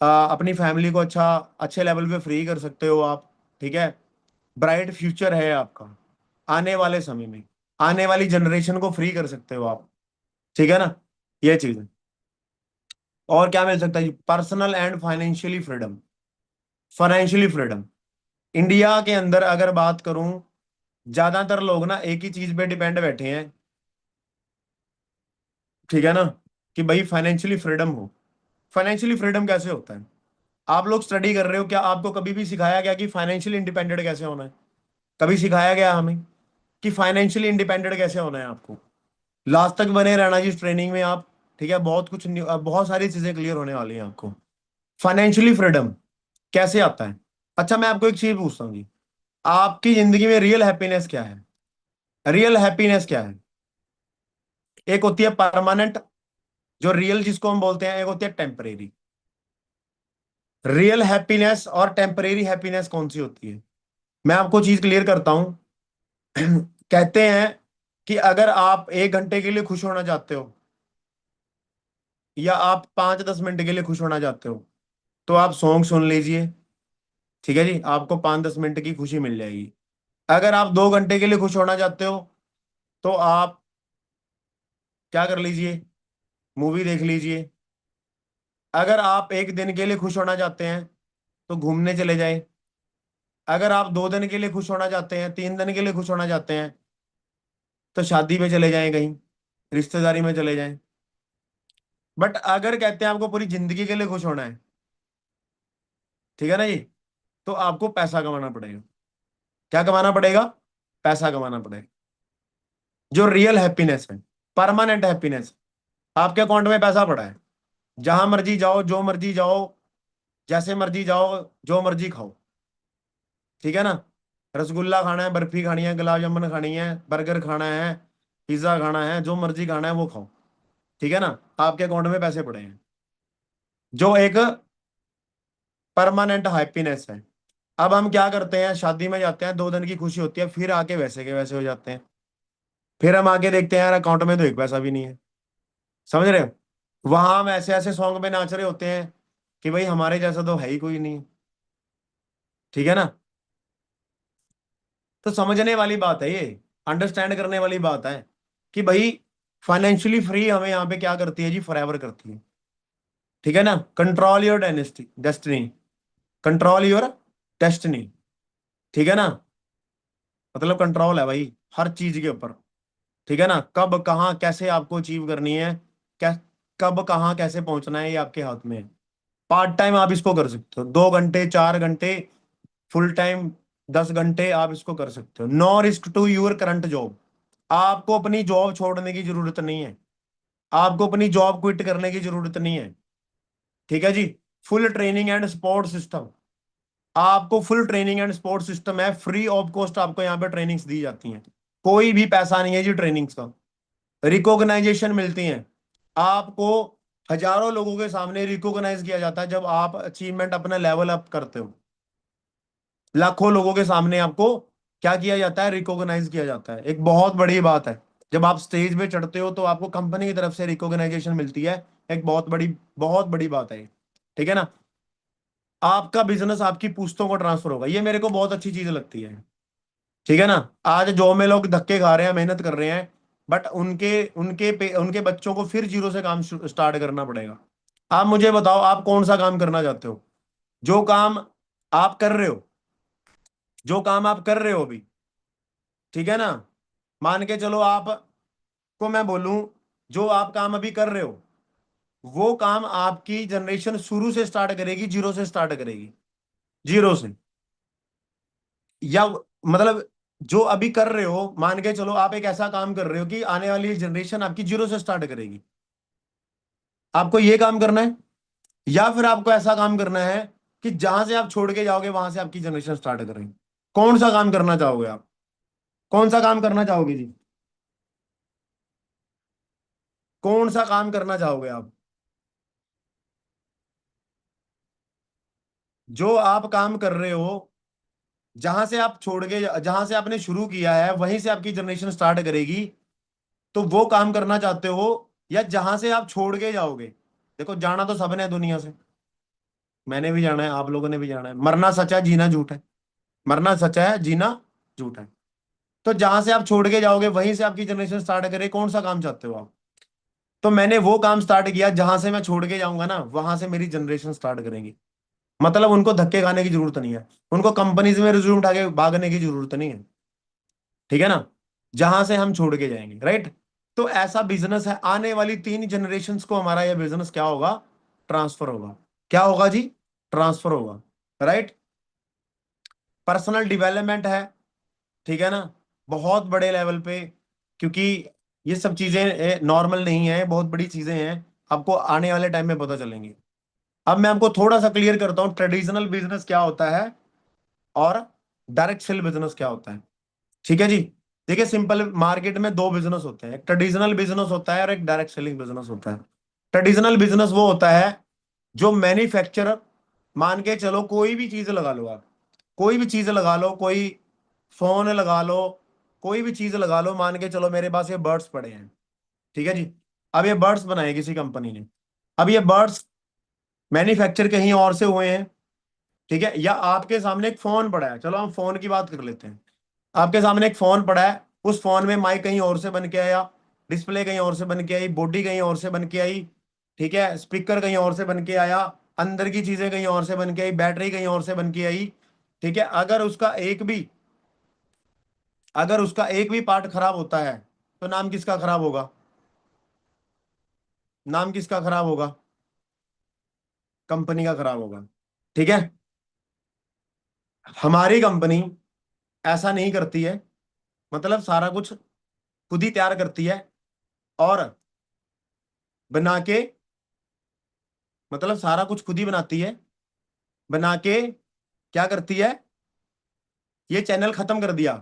अपनी फैमिली को अच्छा, अच्छे लेवल पे फ्री कर सकते हो आप, ठीक है। ब्राइट फ्यूचर है आपका आने वाले समय में, आने वाली जनरेशन को फ्री कर सकते हो आप, ठीक है ना, ये चीज है। और क्या मिल सकता है, personal and financially freedom, financially freedom. India के अंदर अगर बात करूं, ज्यादातर लोग ना एक ही चीज पे डिपेंड बैठे हैं, ठीक है ना, कि भाई फाइनेंशियली फ्रीडम हो। फाइनेंशियली फ्रीडम कैसे होता है, आप लोग स्टडी कर रहे हो, क्या आपको कभी भी सिखाया गया कि फाइनेंशियली इंडिपेंडेंट कैसे होना है, कभी सिखाया गया हमें कि फाइनेंशियली इंडिपेंडेंट कैसे होना है आपको। लास्ट तक बने रहना जी इस ट्रेनिंग में आप, ठीक है, बहुत कुछ बहुत सारी चीजें क्लियर होने वाली हैं आपको। फाइनेंशियली फ्रीडम कैसे आता है। अच्छा मैं आपको एक चीज पूछता हूँ जी, आपकी जिंदगी में रियल हैप्पीनेस क्या है, रियल हैप्पीनेस क्या है। एक होती है परमानेंट, जो रियल जिसको हम बोलते हैं, एक होती है टेम्परेरी। रियल हैप्पीनेस और टेम्परेरी हैप्पीनेस कौन सी होती है, मैं आपको चीज क्लियर करता हूं कहते हैं कि अगर आप 1 घंटे के लिए खुश होना चाहते हो, या आप 5-10 मिनट के लिए खुश होना चाहते हो, तो आप सॉन्ग सुन लीजिए, ठीक है जी, आपको 5-10 मिनट की खुशी मिल जाएगी। अगर आप 2 घंटे के लिए खुश होना चाहते हो, तो आप क्या कर लीजिए, मूवी देख लीजिए। अगर आप 1 दिन के लिए खुश होना चाहते हैं, तो घूमने चले जाएं। अगर आप 2 दिन के लिए खुश होना चाहते हैं, 3 दिन के लिए खुश होना चाहते हैं, तो शादी में चले जाएं, कहीं रिश्तेदारी में चले जाएं। बट अगर कहते हैं आपको पूरी जिंदगी के लिए खुश होना है, ठीक है ना जी, तो आपको पैसा कमाना पड़ेगा। क्या कमाना पड़ेगा, पैसा कमाना पड़ेगा। जो रियल हैप्पीनेस है, परमानेंट हैप्पीनेस। आपके अकाउंट में पैसा पड़ा है, जहां मर्जी जाओ, जो मर्जी जाओ, जैसे मर्जी जाओ, जो मर्जी खाओ, ठीक है ना। रसगुल्ला खाना है, बर्फी खानी है, गुलाब जामुन खानी है, बर्गर खाना है, पिज्जा खाना है, जो मर्जी खाना है वो खाओ, ठीक है ना। आपके अकाउंट में पैसे पड़े हैं, जो एक परमानेंट हैप्पीनेस है। अब हम क्या करते हैं, शादी में जाते हैं, 2 दिन की खुशी होती है, फिर आके वैसे के वैसे हो जाते हैं। फिर हम आके देखते हैं यार अकाउंट में तो एक पैसा भी नहीं है, समझ रहे हो। वहां हम ऐसे ऐसे सॉन्ग में नाच रहे होते हैं कि भाई हमारे जैसा तो है ही कोई नहीं, ठीक है ना। तो समझने वाली बात है ये, अंडरस्टैंड करने वाली बात है कि भाई फाइनेंशियली फ्री हमें यहाँ पे क्या करती है जी, फॉरएवर करती है, ठीक है ना। Control your destiny, control your destiny, ठीक है ना। मतलब कंट्रोल है भाई हर चीज के ऊपर, ठीक है ना। कब कहाँ कैसे आपको अचीव करनी है, कै कब कहाँ कैसे पहुंचना है, ये आपके हाथ में है। पार्ट टाइम आप इसको कर सकते हो, 2 घंटे 4 घंटे, फुल टाइम 10 घंटे आप इसको कर सकते हो। No risk to your current job. आपको अपनी जॉब छोड़ने की जरूरत नहीं है, आपको अपनी जॉब क्विट करने की जरूरत नहीं है, ठीक है जी। Full training and support system, आपको full training and support system है, फ्री ऑफ कॉस्ट आपको यहाँ पे ट्रेनिंग्स दी जाती हैं, कोई भी पैसा नहीं है जी ट्रेनिंग्स का। रिकॉग्नाइजेशन मिलती है आपको, हजारों लोगों के सामने रिकॉग्नाइज किया जाता है जब आप अचीवमेंट अपना लेवल अप करते हो। लाखों लोगों के सामने आपको क्या किया जाता है, रिकॉग्नाइज किया जाता है। एक बहुत बड़ी बात है, जब आप स्टेज पे चढ़ते हो तो आपको कंपनी की तरफ से रिकॉग्नाइजेशन मिलती है, एक बहुत बड़ी बात है ये, ठीक है ना। आपका बिजनेस आपकी पूछतों को ट्रांसफर होगा, ये मेरे को बहुत अच्छी चीज लगती है, ठीक है ना। आज जॉब में लोग धक्के खा रहे हैं, मेहनत कर रहे हैं, बट उनके बच्चों को फिर जीरो से काम स्टार्ट करना पड़ेगा। आप मुझे बताओ आप कौन सा काम करना चाहते हो, जो काम आप कर रहे हो, जो काम आप कर रहे हो अभी, ठीक है ना। मान के चलो आप को मैं बोलूं, जो आप काम अभी कर रहे हो वो काम आपकी जनरेशन शुरू से स्टार्ट करेगी, जीरो से स्टार्ट करेगी, जीरो से। या मतलब जो अभी कर रहे हो, मान के चलो आप एक ऐसा काम कर रहे हो कि आने वाली जनरेशन आपकी जीरो से स्टार्ट करेगी, आपको ये काम करना है। या फिर आपको ऐसा काम करना है कि जहां से आप छोड़ के जाओगे वहां से आपकी जनरेशन स्टार्ट करेंगे। कौन सा काम करना चाहोगे आप, कौन सा काम करना चाहोगे जी, कौन सा काम करना चाहोगे आप। जो आप काम कर रहे हो, जहां से आप छोड़ के, जहां से आपने शुरू किया है वहीं से आपकी जनरेशन स्टार्ट करेगी, तो वो काम करना चाहते हो। या जहां से आप छोड़ के जाओगे, देखो जाना तो सबने है दुनिया से, मैंने भी जाना है, आप लोगों ने भी जाना है। मरना सच है, जीना झूठ है, मरना सच है, जीना झूठ है। तो जहां से आप छोड़ के जाओगे वहीं से आपकी जनरेशन स्टार्ट करे, कौन सा काम चाहते हो आप। तो मैंने वो काम स्टार्ट किया, जहां से मैं छोड़ के जाऊंगा ना वहां से मेरी जनरेशन स्टार्ट करेंगी। मतलब उनको धक्के खाने की जरूरत नहीं है, उनको कंपनीज में रिज्यूम उठा के भागने की जरूरत नहीं है, ठीक है ना। जहां से हम छोड़ के जाएंगे, राइट। तो ऐसा बिजनेस है, आने वाली 3 जनरेशन्स को हमारा यह बिजनेस क्या होगा, ट्रांसफर होगा। क्या होगा जी, ट्रांसफर होगा, राइट। पर्सनल डेवलपमेंट है, ठीक है ना, बहुत बड़े लेवल पे। क्योंकि ये सब चीजें नॉर्मल नहीं है, बहुत बड़ी चीजें हैं, आपको आने वाले टाइम में पता चलेंगी। अब मैं आपको थोड़ा सा क्लियर करता हूँ ट्रेडिशनल बिजनेस क्या होता है और डायरेक्ट सेल बिजनेस क्या होता है, ठीक है जी। देखिए सिंपल, मार्केट में 2 बिजनेस होते हैं, एक ट्रेडिशनल बिजनेस होता है और एक डायरेक्ट सेलिंग बिजनेस होता है। ट्रेडिशनल बिजनेस वो होता है जो मैन्युफैक्चरर, मान के चलो कोई भी चीज लगा लो आप, कोई भी चीज लगा लो, कोई फोन लगा लो, कोई भी चीज लगा लो। मान के चलो मेरे पास ये बर्ड्स पड़े हैं, ठीक है जी। अब ये बर्ड्स बनाए किसी कंपनी ने, अब ये बर्ड्स मैन्युफैक्चर कहीं और से हुए हैं, ठीक है। या आपके सामने एक फोन पड़ा है, चलो हम फोन की बात कर लेते हैं। आपके सामने एक फोन पड़ा है, उस फोन में माइक कहीं और से बन के आया, डिस्प्ले कहीं और से बन के आई, बॉडी कहीं और से बन के आई, ठीक है, स्पीकर कहीं और से बन के आया, अंदर की चीजें कहीं और से बन के आई, बैटरी कहीं और से बन के आई, ठीक है। अगर उसका एक भी पार्ट खराब होता है तो नाम किसका खराब होगा, नाम किसका खराब होगा, कंपनी का खराब होगा, ठीक है। हमारी कंपनी ऐसा नहीं करती है, मतलब सारा कुछ खुद ही तैयार करती है और बना के, मतलब सारा कुछ खुद ही बनाती है, बना के क्या करती है, ये चैनल खत्म कर दिया,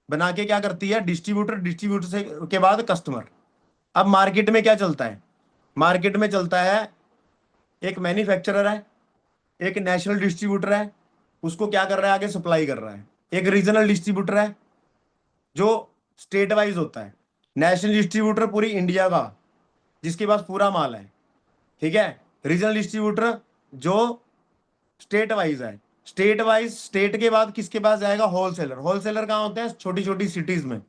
बना के क्या करती है, डिस्ट्रीब्यूटर, डिस्ट्रीब्यूटर से के बाद कस्टमर। अब मार्केट में क्या चलता है, मार्केट में चलता है एक मैन्युफैक्चरर है, एक नेशनल डिस्ट्रीब्यूटर है, उसको क्या कर रहा है, आगे सप्लाई कर रहा है, एक रीजनल डिस्ट्रीब्यूटर है जो स्टेट वाइज होता है, नेशनल डिस्ट्रीब्यूटर पूरी इंडिया का जिसके पास पूरा माल है, ठीक है, रीजनल डिस्ट्रीब्यूटर जो स्टेट वाइज है, स्टेट वाइज, स्टेट के बाद किसके पास जाएगा, होलसेलर, होलसेलर कहाँ होते हैं, छोटी छोटी सिटीज में।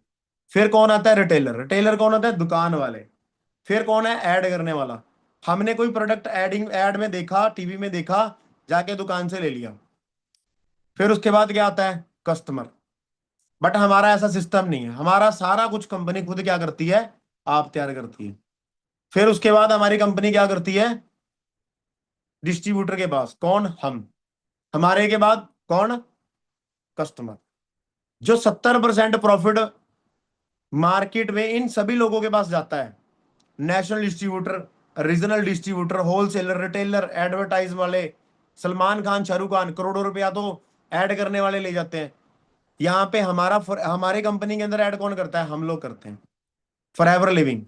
फिर कौन आता है, रिटेलर, रिटेलर कौन होता है, दुकान वाले। फिर कौन है, ऐड करने वाला, हमने कोई प्रोडक्ट ऐड में देखा, टीवी में देखा, जाके दुकान से ले लिया। फिर उसके बाद क्या आता है, कस्टमर। बट हमारा ऐसा सिस्टम नहीं है, हमारा सारा कुछ कंपनी खुद क्या करती है, आप तैयार करती है। फिर उसके बाद हमारी कंपनी क्या करती है, डिस्ट्रीब्यूटर के पास, कौन, हम, हमारे के बाद कौन, कस्टमर। जो 70% प्रॉफिट मार्केट में इन सभी लोगों के पास जाता है, national distributor, regional distributor, wholesaler, retailer, advertise वाले, सलमान खान, शाहरुख खान, करोड़ों रुपया तो ऐड करने वाले ले जाते हैं। यहाँ पे हमारे कंपनी के अंदर ऐड कौन करता है, हम लोग करते हैं। फॉरएवर लिविंग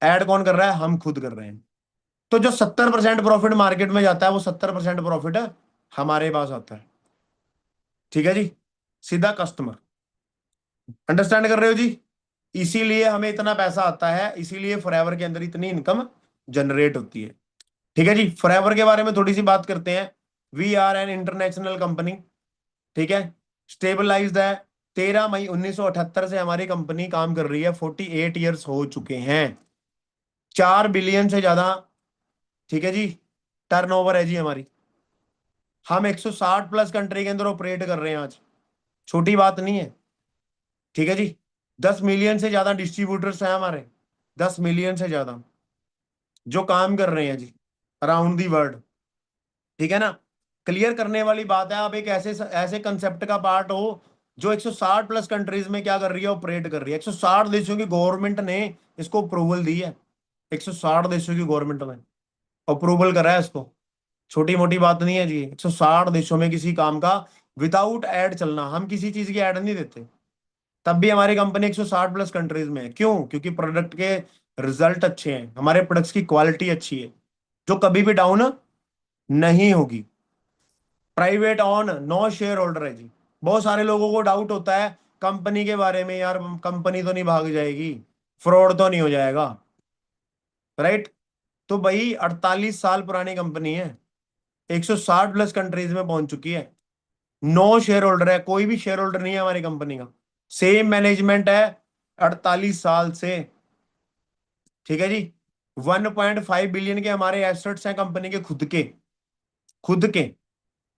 ऐड कौन कर रहा है, हम खुद कर रहे हैं। तो जो 70% प्रॉफिट मार्केट में जाता है, वो 70% प्रॉफिट हमारे पास आता है, ठीक है जी, सीधा कस्टमर। अंडरस्टैंड कर रहे हो जी? इसीलिए हमें इतना पैसा आता है, इसीलिए फॉरएवर के अंदर इतनी इनकम जनरेट होती है, ठीक है जी। फॉरएवर के बारे में थोड़ी सी बात करते हैं। We are an international company, ठीक है, स्टेबलाइज्ड है। 13 मई 1978 से हमारी कंपनी काम कर रही है, 48 ईयर्स हो चुके हैं, 4 बिलियन से ज्यादा, ठीक है जी, टर्नओवर है जी हमारी। हम 160 प्लस कंट्री के अंदर ऑपरेट कर रहे हैं आज, छोटी बात नहीं है, ठीक है जी। 10 मिलियन से ज्यादा डिस्ट्रीब्यूटर्स हैं हमारे, 10 मिलियन से ज्यादा जो काम कर रहे हैं जी अराउंड दी वर्ल्ड, ठीक है ना। क्लियर करने वाली बात है, आप एक ऐसे कंसेप्ट का पार्ट हो जो 160 प्लस कंट्रीज में क्या कर रही है, ऑपरेट कर रही है। 160 देशों की गवर्नमेंट ने इसको अप्रूवल दी है, 160 देशों की गवर्नमेंट ने अप्रूवल करा है इसको, छोटी मोटी बात नहीं है जी। 160 देशों में किसी काम का विदाउट एड चलना, हम किसी चीज की एड नहीं देते, तब भी हमारी कंपनी 160 प्लस कंट्रीज में है। क्यों? क्योंकि प्रोडक्ट के रिजल्ट अच्छे हैं, हमारे प्रोडक्ट्स की क्वालिटी अच्छी है जो कभी भी डाउन नहीं होगी। Private on, no share holder है जी। बहुत सारे लोगों को डाउट होता है कंपनी के बारे में, यार कंपनी तो नहीं भाग जाएगी, फ्रॉड तो नहीं हो जाएगा, राइट। तो भाई 48 साल पुरानी कंपनी है, 160 प्लस कंट्रीज में पहुंच चुकी है, नो शेयर होल्डर है, कोई भी शेयर होल्डर नहीं है हमारी कंपनी का, सेम मैनेजमेंट है 48 साल से, ठीक है जी। 1.5 बिलियन के हमारे एसेट्स हैं कंपनी के, खुद के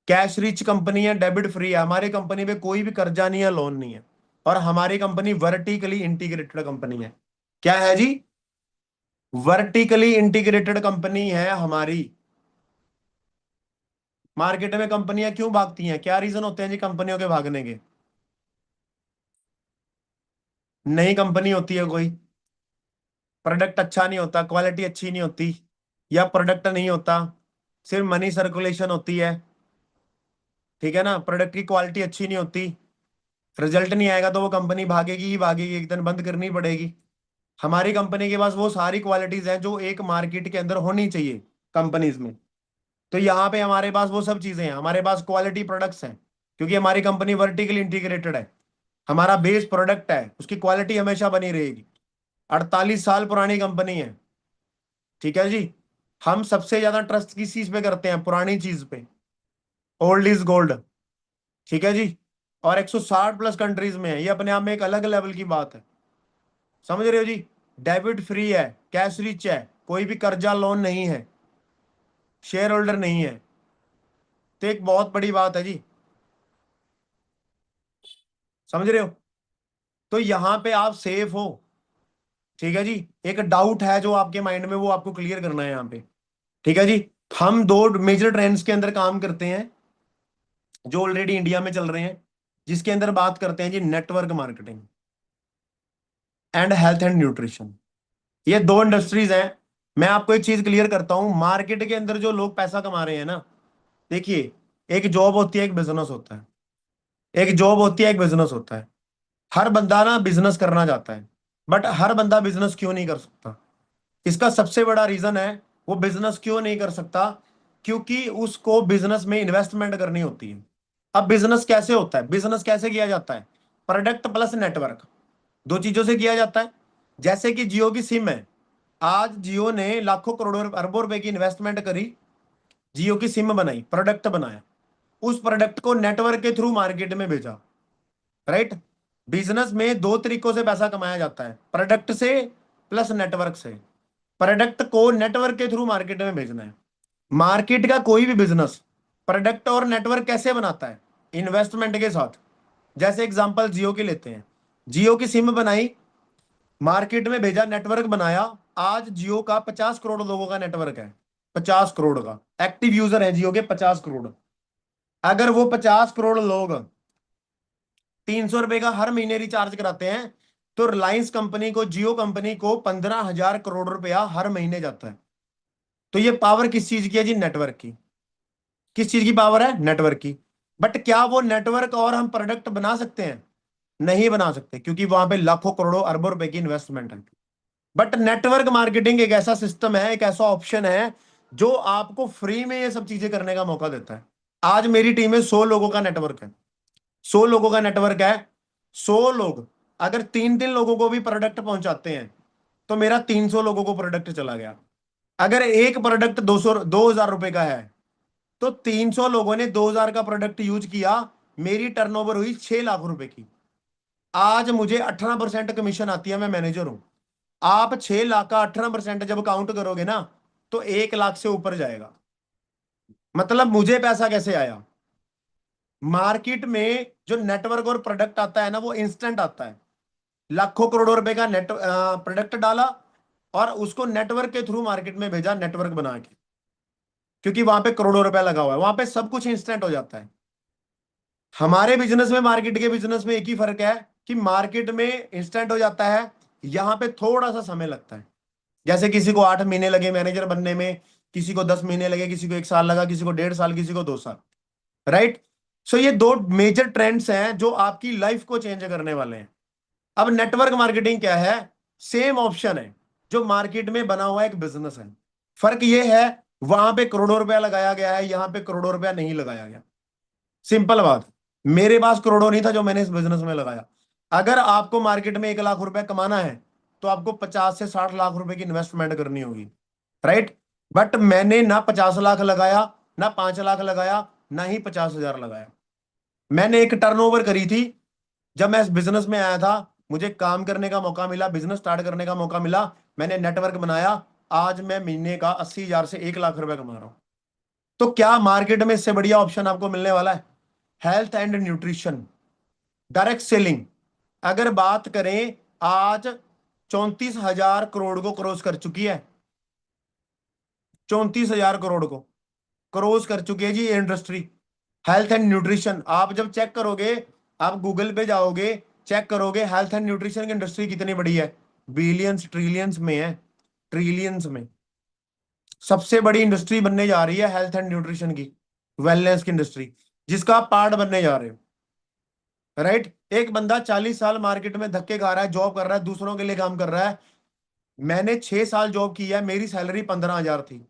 कैश रिच कंपनी है, डेबिट फ्री है, हमारी कंपनी पे कोई भी कर्जा नहीं है, लोन नहीं है, और हमारी कंपनी वर्टिकली इंटीग्रेटेड कंपनी है। क्या है जी? वर्टिकली इंटीग्रेटेड कंपनी है हमारी। मार्केट में कंपनियां क्यों भागती हैं, क्या रीजन होते हैं जी कंपनियों के भागने के? नई कंपनी होती है कोई, प्रोडक्ट अच्छा नहीं होता, क्वालिटी अच्छी नहीं होती, या प्रोडक्ट नहीं होता, सिर्फ मनी सर्कुलेशन होती है, ठीक है ना, प्रोडक्ट की क्वालिटी अच्छी नहीं होती, रिजल्ट नहीं आएगा तो वो कंपनी भागेगी ही भागेगी, एक दिन बंद करनी पड़ेगी। हमारी कंपनी के पास वो सारी क्वालिटीज हैं जो एक मार्केट के अंदर होनी चाहिए कंपनीज में। तो यहाँ पे हमारे पास वो सब चीजें हैं, हमारे पास क्वालिटी प्रोडक्ट्स हैं, क्योंकि हमारी कंपनी वर्टिकली इंटीग्रेटेड है, हमारा बेस प्रोडक्ट है, उसकी क्वालिटी हमेशा बनी रहेगी। 48 साल पुरानी कंपनी है, ठीक है जी। हम सबसे ज्यादा ट्रस्ट किस चीज पे करते हैं? पुरानी चीज पे, ओल्ड इज गोल्ड, ठीक है जी। और 160 प्लस कंट्रीज में है, ये अपने आप में एक अलग लेवल की बात है, समझ रहे हो जी। डेबिट फ्री है, कैश रिच है, कोई भी कर्जा लोन नहीं है, शेयर होल्डर नहीं है, तो एक बहुत बड़ी बात है जी, समझ रहे हो। तो यहां पे आप सेफ हो, ठीक है जी। एक डाउट है जो आपके माइंड में, वो आपको क्लियर करना है यहाँ पे, ठीक है जी। हम 2 मेजर ट्रेंड्स के अंदर काम करते हैं जो ऑलरेडी इंडिया में चल रहे हैं, जिसके अंदर बात करते हैं G network marketing and health and nutrition. ये दो इंडस्ट्रीज हैं। मैं आपको एक चीज क्लियर करता हूं, मार्केट के अंदर जो लोग पैसा कमा रहे हैं ना, देखिए, एक जॉब होती है, एक बिजनेस होता है। एक जॉब होती है, एक बिजनेस होता है। हर बंदा ना बिजनेस करना चाहता है, बट हर बंदा बिजनेस क्यों नहीं कर सकता? इसका सबसे बड़ा रीजन है, वो बिजनेस क्यों नहीं कर सकता? क्योंकि उसको बिजनेस में इन्वेस्टमेंट करनी होती है। अब बिजनेस कैसे होता है, बिजनेस कैसे किया जाता है? प्रोडक्ट प्लस नेटवर्क, दो चीजों से किया जाता है। जैसे कि जियो की सिम है, आज जियो ने लाखों करोड़ों अरबों रुपए की इन्वेस्टमेंट करी, जियो की सिम बनाई, प्रोडक्ट बनाया, उस प्रोडक्ट को नेटवर्क के थ्रू मार्केट में भेजा। राइट? बिजनेस में दो तरीकों से पैसा कमाया जाता है, प्रोडक्ट से प्लस नेटवर्क से। प्रोडक्ट को नेटवर्क के थ्रू मार्केट में भेजना है। मार्केट का कोई भी बिजनेस प्रोडक्ट और नेटवर्क कैसे बनाता है? इन्वेस्टमेंट के साथ। जैसे एग्जांपल जियो की लेते हैं, जियो की सिम बनाई, मार्केट में भेजा, नेटवर्क बनाया। आज जियो का 50 करोड़ लोगों का नेटवर्क है, 50 करोड़ का एक्टिव यूजर है जियो के 50 करोड़। अगर वो 50 करोड़ लोग 300 रुपए का हर महीने रिचार्ज कराते हैं, तो रिलायंस कंपनी को, जियो कंपनी को 15,000 करोड़ रुपया हर महीने जाता है। तो ये पावर किस चीज की है जी? नेटवर्क की। किस चीज की पावर है? नेटवर्क की। बट क्या वो नेटवर्क और हम प्रोडक्ट बना सकते हैं? नहीं बना सकते, क्योंकि वहां पे लाखों करोड़ों अरबों रुपए की इन्वेस्टमेंट है। बट नेटवर्क मार्केटिंग एक ऐसा सिस्टम है, एक ऐसा ऑप्शन है जो आपको फ्री में ये सब चीजें करने का मौका देता है। आज मेरी टीम में 100 लोगों का नेटवर्क है, 100 लोगों का नेटवर्क है। 100 लोग अगर 3 लोगों को भी प्रोडक्ट पहुंचाते हैं, तो मेरा 300 लोगों को प्रोडक्ट चला गया। अगर एक प्रोडक्ट 2,000 रुपए का है, तो 300 लोगों ने 2,000 का प्रोडक्ट यूज किया, मेरी टर्नओवर हुई 6 लाख रुपए की। आज मुझे 18% कमीशन आती है, मैं मैनेजर हूं। आप 6 लाख का 18% जब काउंट करोगे ना, तो 1 लाख से ऊपर जाएगा। मतलब मुझे पैसा कैसे आया? मार्केट में जो नेटवर्क और प्रोडक्ट आता है ना, वो इंस्टेंट आता है। लाखों करोड़ों रुपए का नेट प्रोडक्ट डाला और उसको नेटवर्क के थ्रू मार्केट में भेजा, नेटवर्क बना के, क्योंकि वहां पे करोड़ों रुपया लगा हुआ है, वहां पे सब कुछ इंस्टेंट हो जाता है। हमारे बिजनेस में, मार्केट के बिजनेस में एक ही फर्क है कि मार्केट में इंस्टेंट हो जाता है, यहां पे थोड़ा सा समय लगता है। जैसे किसी को 8 महीने लगे मैनेजर बनने में, किसी को 10 महीने लगे, किसी को 1 साल लगा, किसी को 1.5 साल, किसी को 2 साल। राइट? सो ये दो मेजर ट्रेंड्स हैं जो आपकी लाइफ को चेंज करने वाले हैं। अब नेटवर्क मार्केटिंग क्या है? सेम ऑप्शन है जो मार्केट में बना हुआ एक बिजनेस है। फर्क ये है, वहां पे करोड़ों रुपया लगाया गया है, यहां पे करोड़ों रुपया नहीं लगाया गया। सिंपल बात। मेरे पास करोड़ों नहीं था जो मैंने इस बिजनेस में लगाया। अगर आपको मार्केट में 1 लाख रुपया कमाना है, तो आपको 50 से 60 लाख रुपए की इन्वेस्टमेंट करनी होगी। राइट? बट मैंने ना 50 लाख लगाया, ना 5 लाख लगाया, ना ही 50,000 लगाया। मैंने एक टर्नओवर करी थी। जब मैं इस बिजनेस में आया था, मुझे काम करने का मौका मिला, बिजनेस स्टार्ट करने का मौका मिला, मैंने नेटवर्क बनाया। आज मैं महीने का 80,000 से 1 लाख रुपए कमा रहा हूं। तो क्या मार्केट में इससे बढ़िया ऑप्शन आपको मिलने वाला है? Health and nutrition, direct selling. अगर बात करें, आज 34,000 करोड़ को क्रॉस कर चुकी है। 34,000 करोड़ को क्रॉस कर चुकी है जी ये इंडस्ट्री। हेल्थ एंड न्यूट्रिशन, आप जब चेक करोगे, आप गूगल पे जाओगे, चेक करोगे हेल्थ एंड न्यूट्रिशन की इंडस्ट्री कितनी बड़ी है, बिलियंस ट्रिलियंस में है, ट्रिलियंस में। सबसे बड़ी इंडस्ट्री बनने जा रही है हेल्थ एंड न्यूट्रिशन की, वेलनेस की इंडस्ट्री, जिसका आप पार्ट बनने जा रहे हो। राइट? एक बंदा 40 साल मार्केट में धक्के खा रहा है, जॉब कर रहा है, दूसरों के लिए काम कर रहा है। मैंने 6 साल जॉब की है, मेरी सैलरी 15,000 थी।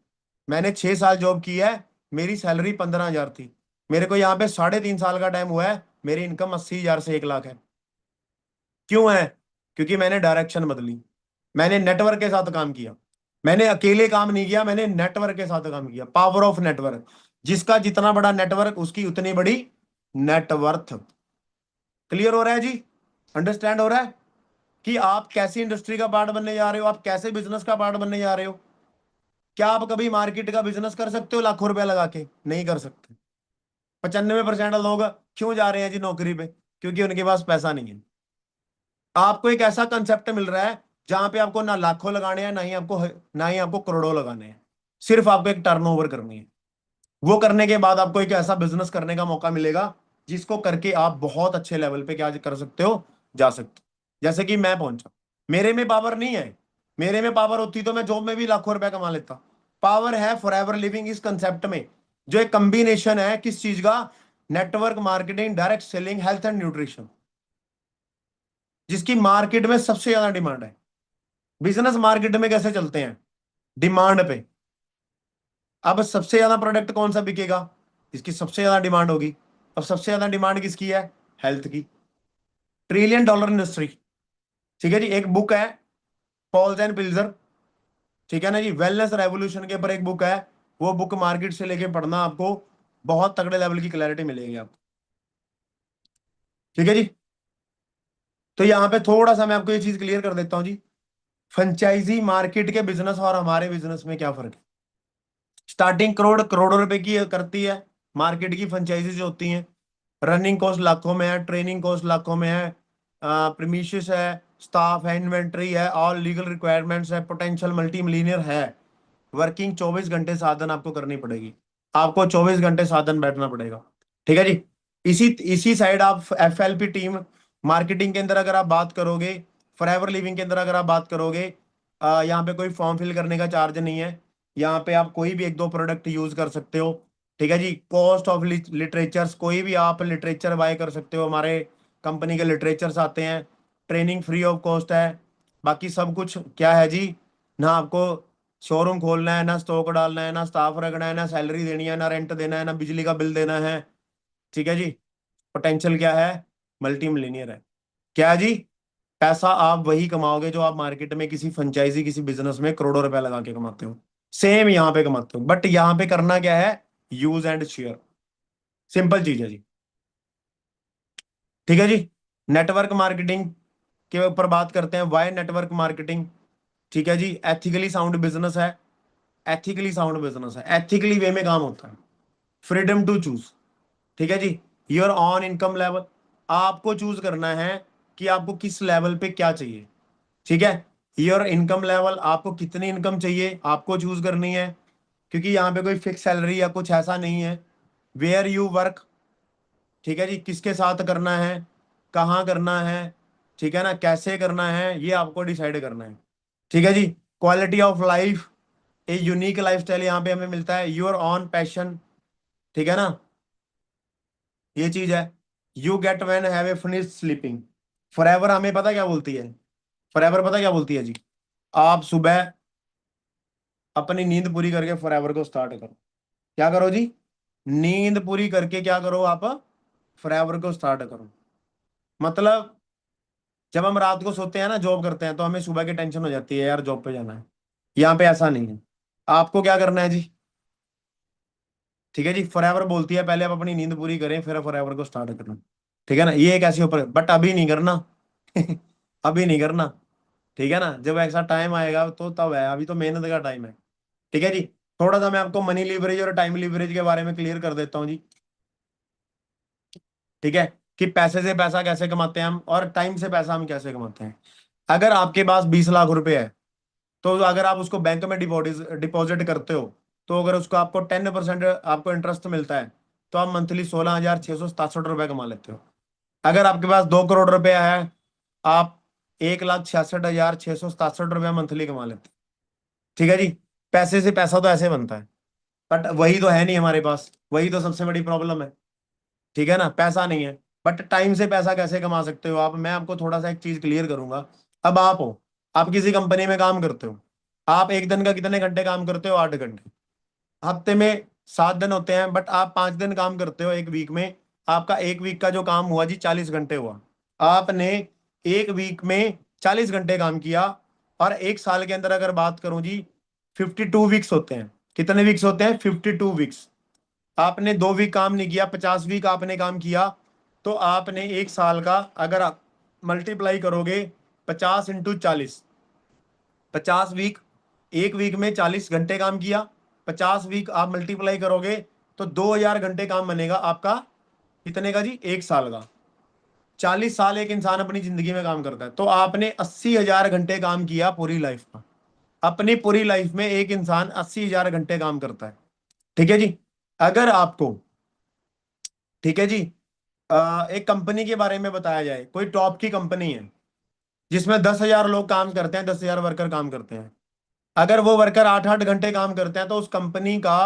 मैंने 6 साल जॉब की है, मेरी सैलरी 15,000 थी। मेरे को यहाँ पे 3.5 साल का टाइम हुआ है, मेरी इनकम 80,000 से 1 लाख है। क्यों है? क्योंकि मैंने डायरेक्शन बदली, मैंने नेटवर्क के साथ काम किया, मैंने अकेले काम नहीं किया, मैंने नेटवर्क के साथ काम किया। पावर ऑफ नेटवर्क, जिसका जितना बड़ा नेटवर्क उसकी उतनी बड़ी नेटवर्थ। क्लियर हो रहा है जी? अंडरस्टैंड हो रहा है कि आप कैसी इंडस्ट्री का पार्ट बनने जा रहे हो, आप कैसे बिजनेस का पार्ट बनने जा रहे हो? क्या आप कभी मार्केट का बिजनेस कर सकते हो लाखों रुपया लगा के? नहीं कर सकते। 95% लोग क्यों जा रहे हैं जी नौकरी पे? क्योंकि उनके पास पैसा नहीं है। आपको एक ऐसा कंसेप्ट मिल रहा है जहां पे आपको ना लाखों लगाने हैं, ना ही आपको करोड़ों लगाने हैं। सिर्फ आपको एक टर्नओवर करनी है। वो करने के बाद आपको एक ऐसा बिजनेस करने का मौका मिलेगा जिसको करके आप बहुत अच्छे लेवल पे क्या कर सकते हो, जा सकते हो। जैसे कि मैं पहुंचा, मेरे में पावर नहीं है, मेरे में पावर होती तो मैं जॉब में भी लाखों रुपए कमा लेता। पावर है फॉरएवर लिविंग इस कंसेप्ट में, जो एक कॉम्बिनेशन है किस चीज का, network marketing, direct selling, health and nutrition, जिसकी मार्केट में सबसे ज्यादा डिमांड है। बिजनेस मार्केट में कैसे चलते हैं, डिमांड पे। अब सबसे ज्यादा प्रोडक्ट कौन सा बिकेगा, इसकी सबसे ज्यादा डिमांड होगी। अब सबसे ज्यादा डिमांड किसकी है, हेल्थ की। ट्रिलियन डॉलर इंडस्ट्री, ठीक है जी। एक बुक है पॉल्स एंड पिल्जर, ठीक है ना जी, वेलनेस रेवोल्यूशन के ऊपर एक बुक है, वो बुक मार्केट से लेके पढ़ना, आपको बहुत तगड़े लेवल की क्लैरिटी मिलेगी आपको, ठीक है जी। तो यहाँ पे थोड़ा सा मैं आपको ये चीज क्लियर कर देता हूँ जी, फ्रेंचाइजी मार्केट के बिजनेस और हमारे बिजनेस में क्या फर्क है। स्टार्टिंग करोड़ों रुपए की करती है मार्केट की फ्रेंचाइजी जो होती हैं, रनिंग कॉस्ट लाखों में है, ट्रेनिंग कॉस्ट लाखों में है, प्रीमिशियस है, स्टाफ है, इन्वेंट्री है, ऑल लीगल रिक्वायरमेंट्स है, पोटेंशियल मल्टी मिलीनियर है। वर्किंग 24 घंटे साधन आपको करनी पड़ेगी, आपको 24 घंटे साधन बैठना पड़ेगा, ठीक है जी। इसी इसी साइड आप FLP टीम मार्केटिंग के अंदर अगर आप बात करोगे, फॉरएवर लिविंग के अंदर अगर आप बात करोगे, यहाँ पे कोई फॉर्म फिल करने का चार्ज नहीं है, यहाँ पे आप कोई भी एक दो प्रोडक्ट यूज कर सकते हो, ठीक है जी। कॉस्ट ऑफ लिटरेचर्स, कोई भी आप लिटरेचर बाय कर सकते हो, हमारे कंपनी के लिटरेचर्स आते हैं, ट्रेनिंग फ्री ऑफ कॉस्ट है। बाकी सब कुछ क्या है जी, ना आपको शोरूम खोलना है, ना स्टॉक डालना है, ना स्टाफ रखना है, ना सैलरी देनी है, ना रेंट देना है, ना बिजली का बिल देना है, ठीक है जी। पोटेंशियल क्या है, मल्टी मिलीनियर है। क्या है जी, पैसा आप वही कमाओगे जो आप मार्केट में किसी फ्रेंचाइजी किसी बिजनेस में करोड़ों रुपए लगा के कमाते हो, सेम यहाँ पे कमाते हो, बट यहाँ पे करना क्या है, यूज एंड शेयर, सिंपल चीज है जी, ठीक है जी। नेटवर्क मार्केटिंग के ऊपर बात करते हैं, वाई नेटवर्क मार्केटिंग, ठीक है जी। एथिकली साउंड बिजनेस है, एथिकली साउंड बिजनेस है, एथिकली वे में काम होता है, फ्रीडम टू चूज, ठीक है जी। योर ऑन इनकम लेवल, आपको चूज करना है कि आपको किस लेवल पे क्या चाहिए, ठीक है। योर इनकम लेवल, आपको कितनी इनकम चाहिए आपको चूज करनी है, क्योंकि यहाँ पे कोई फिक्स सैलरी या कुछ ऐसा नहीं है। वेयर यू वर्क, ठीक है जी, किसके साथ करना है, कहाँ करना है, ठीक है ना, कैसे करना है, ये आपको डिसाइड करना है, ठीक है जी। Quality of life, a unique lifestyle यहाँ पे हमें मिलता है, योर ऑन पैशन, ठीक है ना, ये चीज है। You get when have a finish sleeping, forever हमें पता क्या बोलती है, फॉरएवर पता क्या बोलती है जी, आप सुबह अपनी नींद पूरी करके फॉरएवर को स्टार्ट करो। क्या करो जी, नींद पूरी करके क्या करो आप, फॉरएवर को स्टार्ट करो। मतलब जब हम रात को सोते हैं ना, जॉब करते हैं, तो हमें सुबह की टेंशन हो जाती है यार जॉब पे जाना है, यहाँ पे ऐसा नहीं है। आपको क्या करना है जी, ठीक है जी, फॉरएवर बोलती है पहले आप अपनी नींद पूरी करें फिर फॉरएवर को स्टार्ट करना, ठीक है ना, ये एक ऐसी ऊपर, बट अभी नहीं करना अभी नहीं करना, ठीक है ना, जब ऐसा टाइम आएगा तो तब है, अभी तो मेहनत का टाइम है, ठीक है जी। थोड़ा सा मैं आपको मनी लीवरेज और टाइम लीवरेज के बारे में क्लियर कर देता हूँ जी, ठीक है, कि पैसे से पैसा कैसे कमाते हैं हम और टाइम से पैसा हम कैसे कमाते हैं। अगर आपके पास 20 लाख रुपए है, तो अगर आप उसको बैंक में डिपॉजिट करते हो, तो अगर उसको आपको 10% आपको इंटरेस्ट मिलता है, तो आप मंथली 16,667 कमा लेते हो। अगर आपके पास 2 करोड़ रुपया है, आप 1,66,667 मंथली कमा लेते हो, ठीक है जी। पैसे से पैसा तो ऐसे बनता है, बट वही तो है नहीं हमारे पास, वही तो सबसे बड़ी प्रॉब्लम है, ठीक है ना, पैसा नहीं है। बट टाइम से पैसा कैसे कमा सकते हो आप, मैं आपको थोड़ा सा एक चीज क्लियर करूंगा। अब आप हो, आप किसी कंपनी में काम करते हो, आप एक दिन का कितने घंटे काम करते हो, 8 घंटे। हफ्ते में 7 दिन होते हैं, बट आप 5 दिन काम करते हो एक वीक में, आपका एक वीक का जो काम हुआ जी 40 घंटे हुआ। आपने एक वीक में 40 घंटे काम किया, और एक साल के अंदर अगर बात करूं जी, 52 वीक्स होते हैं। कितने वीक्स होते हैं, 52 वीक्स। आपने 2 वीक काम नहीं किया, 50 वीक आपने काम किया, तो आपने एक साल का अगर आप मल्टीप्लाई करोगे 50 × 40, 50 वीक, एक वीक में 40 घंटे काम किया, 50 वीक आप मल्टीप्लाई करोगे तो 2,000 घंटे काम बनेगा आपका, कितने का जी, एक साल का। 40 साल एक इंसान अपनी जिंदगी में काम करता है, तो आपने 80,000 घंटे काम किया पूरी लाइफ का। अपनी पूरी लाइफ में एक इंसान 80,000 घंटे काम करता है, ठीक है जी। अगर आपको, ठीक है जी, एक कंपनी के बारे में बताया जाए, कोई टॉप की कंपनी है, जिसमें 10,000 लोग काम करते हैं, 10,000 वर्कर काम करते हैं। अगर वो वर्कर 8-8 घंटे काम करते हैं तो उस कंपनी का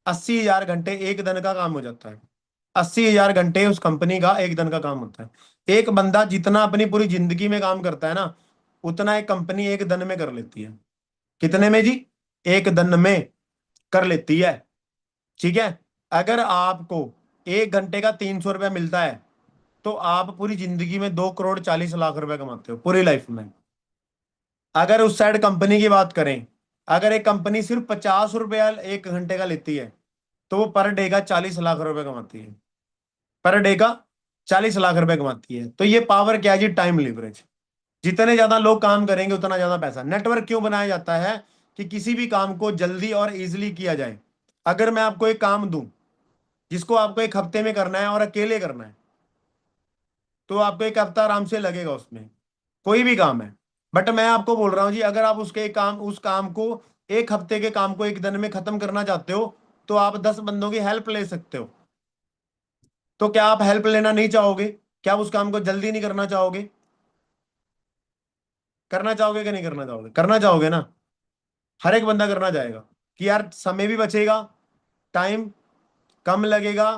80,000 घंटे एक दिन का काम हो जाता है। 80,000 घंटे उस कंपनी का एक दिन का काम होता है। एक बंदा जितना अपनी पूरी जिंदगी में काम करता है ना, उतना एक कंपनी एक दिन में कर लेती है। कितने में जी? एक दिन में कर लेती है। ठीक है। अगर आपको 1 घंटे का 300 रुपया मिलता है तो आप पूरी जिंदगी में 2,40,00,000 रुपए कमाते हो पूरी लाइफ में। अगर उस साइड कंपनी की बात करें, अगर एक कंपनी सिर्फ 50 रुपया 1 घंटे का लेती है तो वो पर डे का 40 लाख रुपए कमाती है। पर डे का 40 लाख रुपए कमाती है। तो ये पावर क्या है जी? Time leverage. जितने ज्यादा लोग काम करेंगे उतना ज्यादा पैसा। नेटवर्क क्यों बनाया जाता है? कि किसी भी काम को जल्दी और इजीली किया जाए। अगर मैं आपको एक काम दूं जिसको आपको 1 हफ्ते में करना है और अकेले करना है, तो आपको 1 हफ्ता आराम से लगेगा उसमें, कोई भी काम है। बट मैं आपको बोल रहा हूं जी, अगर आप उस काम को 1 हफ्ते के काम को 1 दिन में खत्म करना चाहते हो तो आप 10 बंदों की हेल्प ले सकते हो। तो क्या आप हेल्प लेना नहीं चाहोगे? क्या आप उस काम को जल्दी नहीं करना चाहोगे? करना चाहोगे कि नहीं करना चाहोगे? करना चाहोगे ना। हर एक बंदा करना चाहेगा कि यार समय भी बचेगा, टाइम कम लगेगा,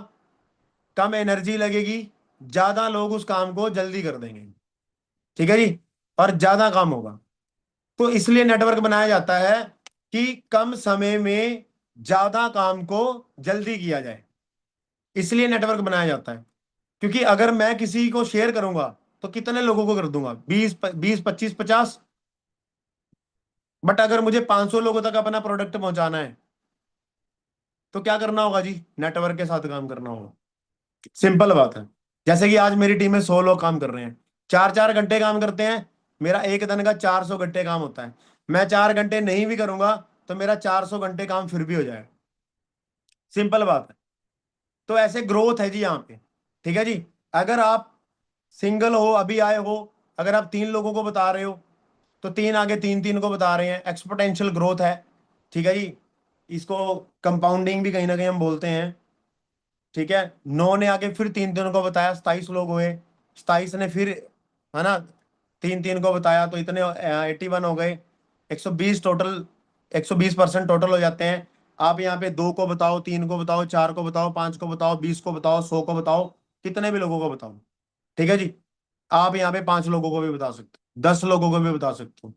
कम एनर्जी लगेगी, ज्यादा लोग उस काम को जल्दी कर देंगे। ठीक है जी। और ज्यादा काम होगा। तो इसलिए नेटवर्क बनाया जाता है कि कम समय में ज्यादा काम को जल्दी किया जाए। इसलिए नेटवर्क बनाया जाता है। क्योंकि अगर मैं किसी को शेयर करूंगा तो कितने लोगों को कर दूंगा? 20, 25, 50। बट अगर मुझे 500 लोगों तक अपना प्रोडक्ट पहुंचाना है तो क्या करना होगा जी? नेटवर्क के साथ काम करना होगा। सिंपल बात है। जैसे कि आज मेरी टीम में 100 लोग काम कर रहे हैं, 4-4 घंटे काम करते हैं। मेरा एक दिन का 400 घंटे काम होता है। मैं 4 घंटे नहीं भी करूंगा तो मेरा 400 घंटे काम फिर भी हो जाएगा। सिंपल बात है। तो ऐसे ग्रोथ है जी यहाँ पे। ठीक है जी। अगर आप सिंगल हो, अभी आए हो, अगर आप 3 लोगों को बता रहे हो तो 3 आगे 3 को बता रहे हैं। एक्सपोनेंशियल ग्रोथ है। ठीक है जी। इसको कंपाउंडिंग भी कहीं ना कहीं हम बोलते हैं। ठीक है। 9 ने आगे फिर 3 को बताया, 27 लोग हुए। 27 ने फिर, है ना, 3 को बताया तो इतने 81 हो गए। 120 टोटल, 120% टोटल हो जाते हैं। आप यहाँ पे 2 को बताओ, 3 को बताओ, 4 को बताओ, 5 को बताओ, 20 को बताओ, 100 को बताओ, कितने भी लोगों को बताओ। ठीक है जी। आप यहाँ पे 5 लोगों को भी बता सकते हो, 10 लोगों को भी बता सकते हो।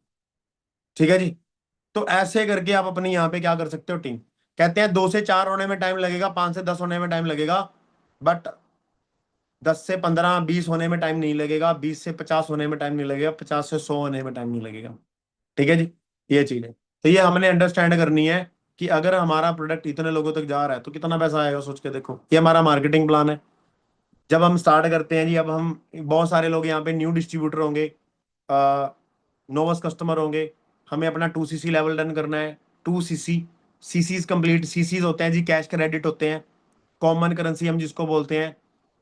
ठीक है जी। तो ऐसे करके आप अपनी यहाँ पे क्या कर सकते हो? टीम, कहते हैं 2 से 4 होने में टाइम लगेगा, 5 से 10 होने में टाइम लगेगा, बट 10 से 15, 20 होने में टाइम नहीं लगेगा, 20 से 50 होने में टाइम नहीं लगेगा, 50 से 100 होने में टाइम नहीं लगेगा। ठीक है जी। ये चीज है। तो ये हमने अंडरस्टैंड करनी है कि अगर हमारा प्रोडक्ट इतने लोगों तक जा रहा है तो कितना पैसा आएगा, सोच के देखो। ये हमारा मार्केटिंग प्लान है। जब हम स्टार्ट करते हैं जी, अब हम बहुत सारे लोग यहाँ पे न्यू डिस्ट्रीब्यूटर होंगे, नोवस कस्टमर होंगे। हमें अपना 2cc लेवल रन करना है। 2cc, chassis complete. सीसीज होते हैं जी, कैश क्रेडिट होते हैं, कॉमन करेंसी हम जिसको बोलते हैं।